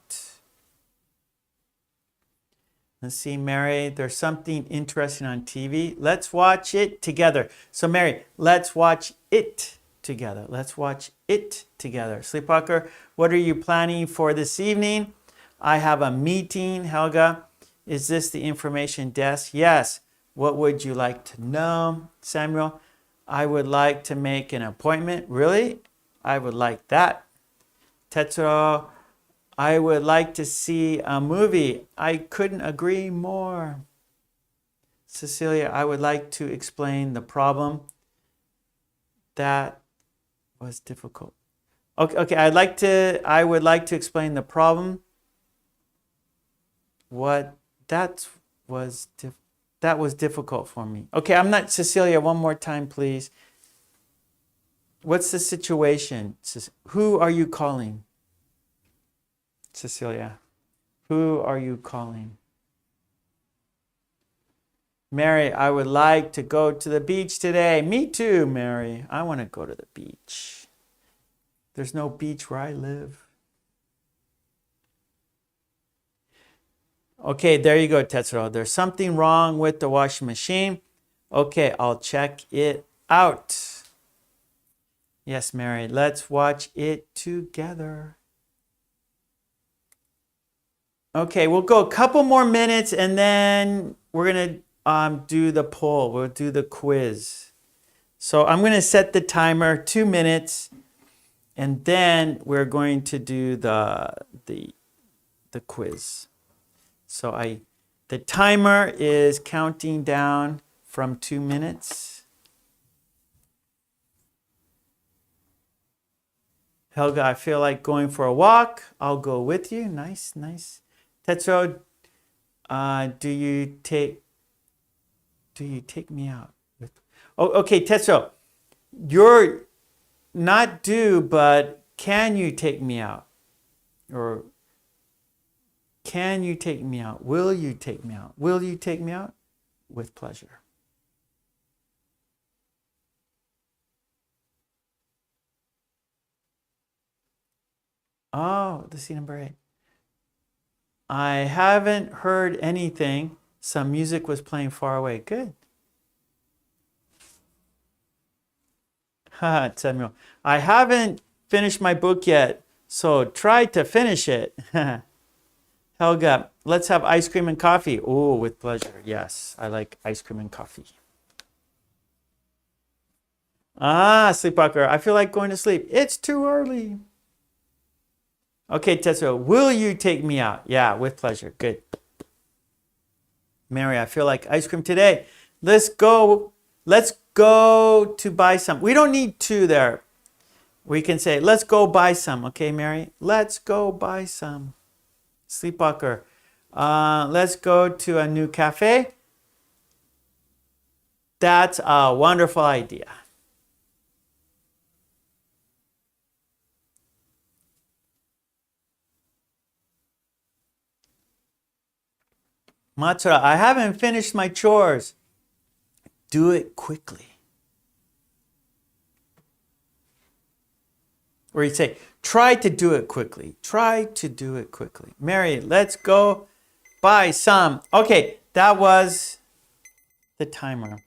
Let's see, Mary, there's something interesting on TV. Let's watch it together. So, Mary, let's watch it together. Let's watch it together. Sleepwalker, what are you planning for this evening? I have a meeting. Helga, is this the information desk? Yes. What would you like to know? Samuel, I would like to make an appointment. Really? I would like that. Tetsuro, I would like to see a movie. I couldn't agree more. Cecilia, I would like to explain the problem. That was difficult. Okay, I would like to explain the problem. That was difficult for me. Okay, I'm not Cecilia, one more time, please. What's the situation? Who are you calling? Cecilia, who are you calling? Mary, I would like to go to the beach today. Me too, Mary. I want to go to the beach. There's no beach where I live. Okay, there you go, Tetsuro. There's something wrong with the washing machine. Okay, I'll check it out. Yes, Mary, let's watch it together. Okay, we'll go a couple more minutes and then we're going to do the poll. We'll do the quiz. So I'm going to set the timer 2 minutes and then we're going to do the quiz. So the timer is counting down from 2 minutes. Helga, I feel like going for a walk. I'll go with you. Nice, nice. Tetsuro, do you take me out? Oh, okay, Tetsuro, you're not do, but can you take me out? Or can you take me out? Will you take me out? Will you take me out? With pleasure. Oh, let's see number 8. I haven't heard anything. Some music was playing far away. Good. Haha, Samuel. I haven't finished my book yet, so try to finish it. Helga, let's have ice cream and coffee. Oh, with pleasure. Yes, I like ice cream and coffee. Ah, sleepwalker. I feel like going to sleep. It's too early. Okay, Tetsuo, will you take me out? Yeah, with pleasure. Good. Mary, I feel like ice cream today. Let's go to buy some. We don't need to there. We can say, let's go buy some. Okay, Mary? Let's go buy some. Sleepwalker. Let's go to a new cafe. That's a wonderful idea. Matsura, I haven't finished my chores. Do it quickly. Or you say, try to do it quickly. Try to do it quickly. Mary, let's go buy some. Okay, that was the timer.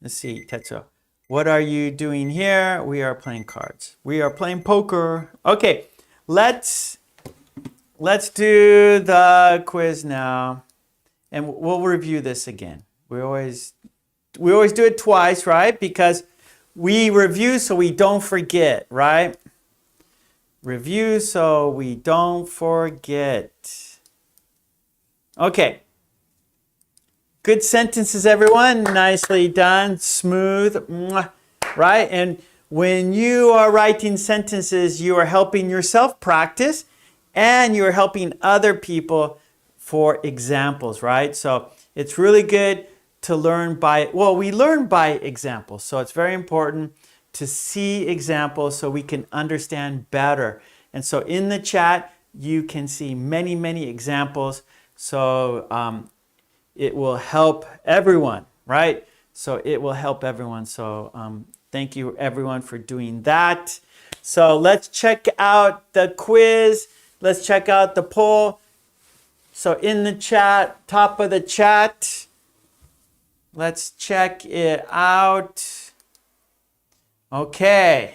Let's see, Tetsuo. What are you doing here? We are playing cards. We are playing poker. Okay, let's do the quiz now. And we'll review this again. We always do it twice, right? Because we review so we don't forget, right? Review so we don't forget. Okay. Good sentences, everyone. Nicely done. Smooth. Right? And when you are writing sentences, you are helping yourself practice and you're helping other people for examples, right? So it's really good to learn we learn by examples. So it's very important to see examples so we can understand better. And so in the chat, you can see many, many examples. So it will help everyone, right? So it will help everyone. So thank you everyone for doing that. So let's check out the quiz. Let's check out the poll. So in the chat, top of the chat, let's check it out. Okay,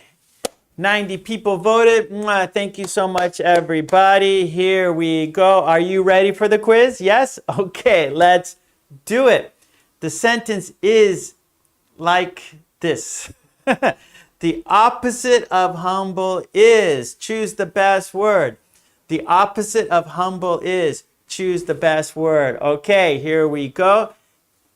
90 people voted. Thank you so much, everybody. Here we go. Are you ready for the quiz? Yes? Okay, let's do it. The sentence is like this. The opposite of humble is, choose the best word. The opposite of humble is, choose the best word. Okay, here we go.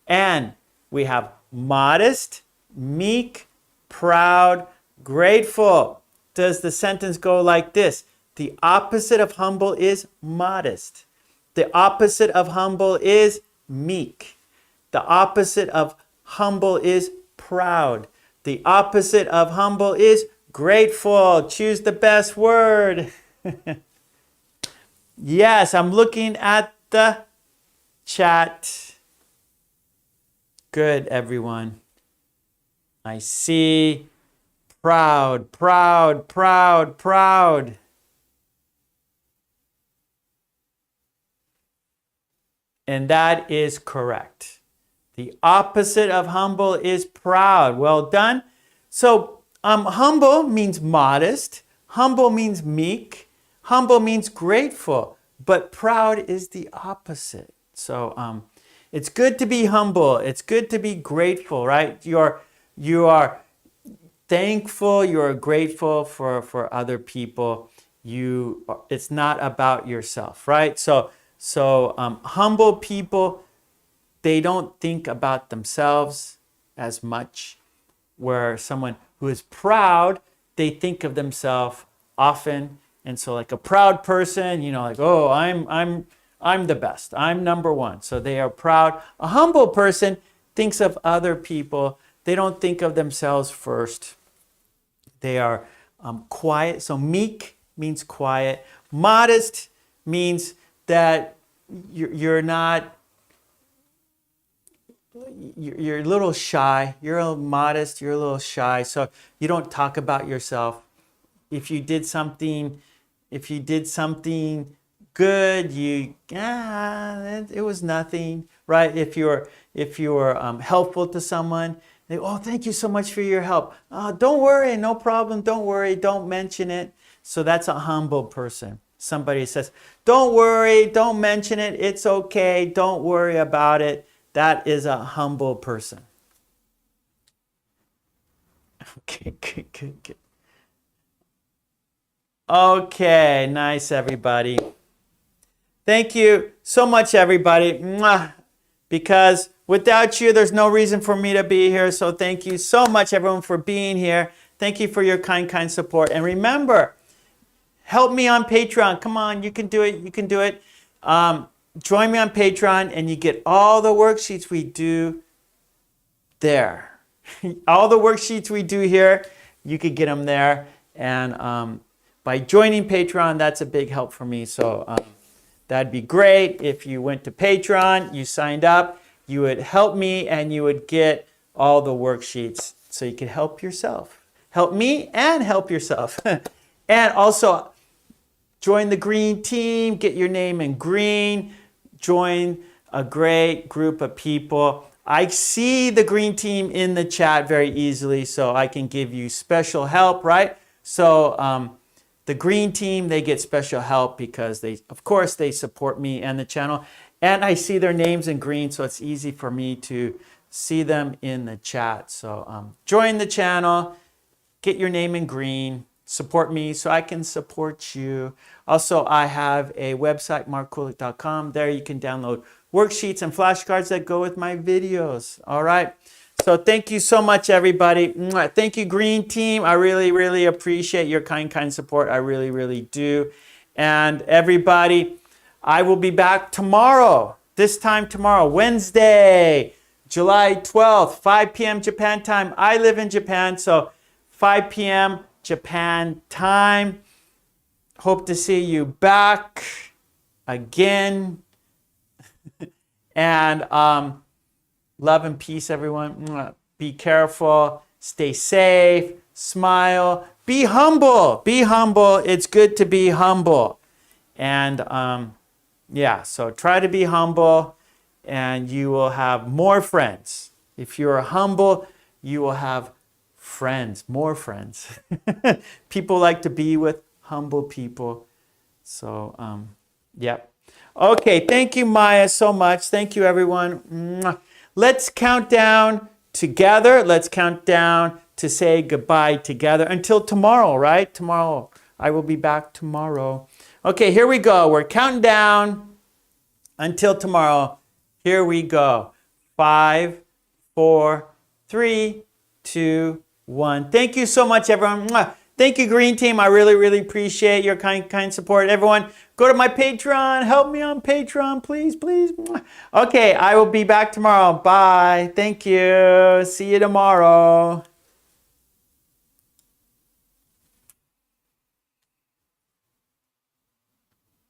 And we have modest, meek, proud, grateful. Does the sentence go like this? The opposite of humble is modest. The opposite of humble is meek. The opposite of humble is proud. The opposite of humble is grateful. Choose the best word. Yes, I'm looking at the chat. Good, everyone. I see proud, proud, proud, proud. And that is correct. The opposite of humble is proud. Well done. So humble means modest. Humble means meek. Humble means grateful. But proud is the opposite. So it's good to be humble. It's good to be grateful, right? You are thankful. You are grateful for other people. It's not about yourself, right? So humble people, they don't think about themselves as much, where someone who is proud, they think of themselves often. And so like a proud person, like, oh, I'm the best. I'm number one. So they are proud. A humble person thinks of other people. They don't think of themselves first. They are quiet. So meek means quiet. Modest means that you're a little shy. You're a little modest. You're a little shy. So you don't talk about yourself. If you did something good, it was nothing, right? If you're helpful to someone, they, oh, thank you so much for your help. Don't worry, no problem. Don't worry, don't mention it. So that's a humble person. Somebody says, don't worry, don't mention it. It's okay. Don't worry about it. That is a humble person. Okay, good. Okay, nice, everybody. Thank you so much, everybody. Mwah. Because without you, there's no reason for me to be here. So thank you so much, everyone, for being here. Thank you for your kind support. And remember, help me on Patreon. Come on, you can do it. You can do it. Join me on Patreon, and you get all the worksheets we do there. All the worksheets we do here, you could get them there. And by joining Patreon, that's a big help for me. So that'd be great if you went to Patreon, you signed up, you would help me, and you would get all the worksheets so you could help yourself. Help me and help yourself. And also join the green team, get your name in green, join a great group of people. I see the green team in the chat very easily, so I can give you special help, right? So the green team, they get special help because of course, they support me and the channel. And I see their names in green, so it's easy for me to see them in the chat. So join the channel, get your name in green, support me so I can support you. Also, I have a website, markkulek.com. There you can download worksheets and flashcards that go with my videos. All right. So thank you so much, everybody. Thank you, Green Team. I really, really appreciate your kind support. I really, really do. And everybody, I will be back tomorrow. This time tomorrow, Wednesday, July 12th, 5 p.m. Japan time. I live in Japan, so 5 p.m. Japan time. Hope to see you back again. And love and peace, everyone. Be careful. Stay safe. Smile. Be humble. Be humble. It's good to be humble. And yeah, so try to be humble and you will have more friends. If you're humble, you will have friends, more friends. People like to be with humble people. So, yeah. Okay, thank you, Maya, so much. Thank you, everyone. Let's count down together. Let's count down to say goodbye together until tomorrow, right? Tomorrow. I will be back tomorrow. Okay, here we go. We're counting down until tomorrow. Here we go. 5, 4, 3, 2, 1. Thank you so much, everyone. Thank you, Green Team. I really, really appreciate your kind support. Everyone, go to my Patreon. Help me on Patreon, please, please. Okay, I will be back tomorrow. Bye. Thank you. See you tomorrow.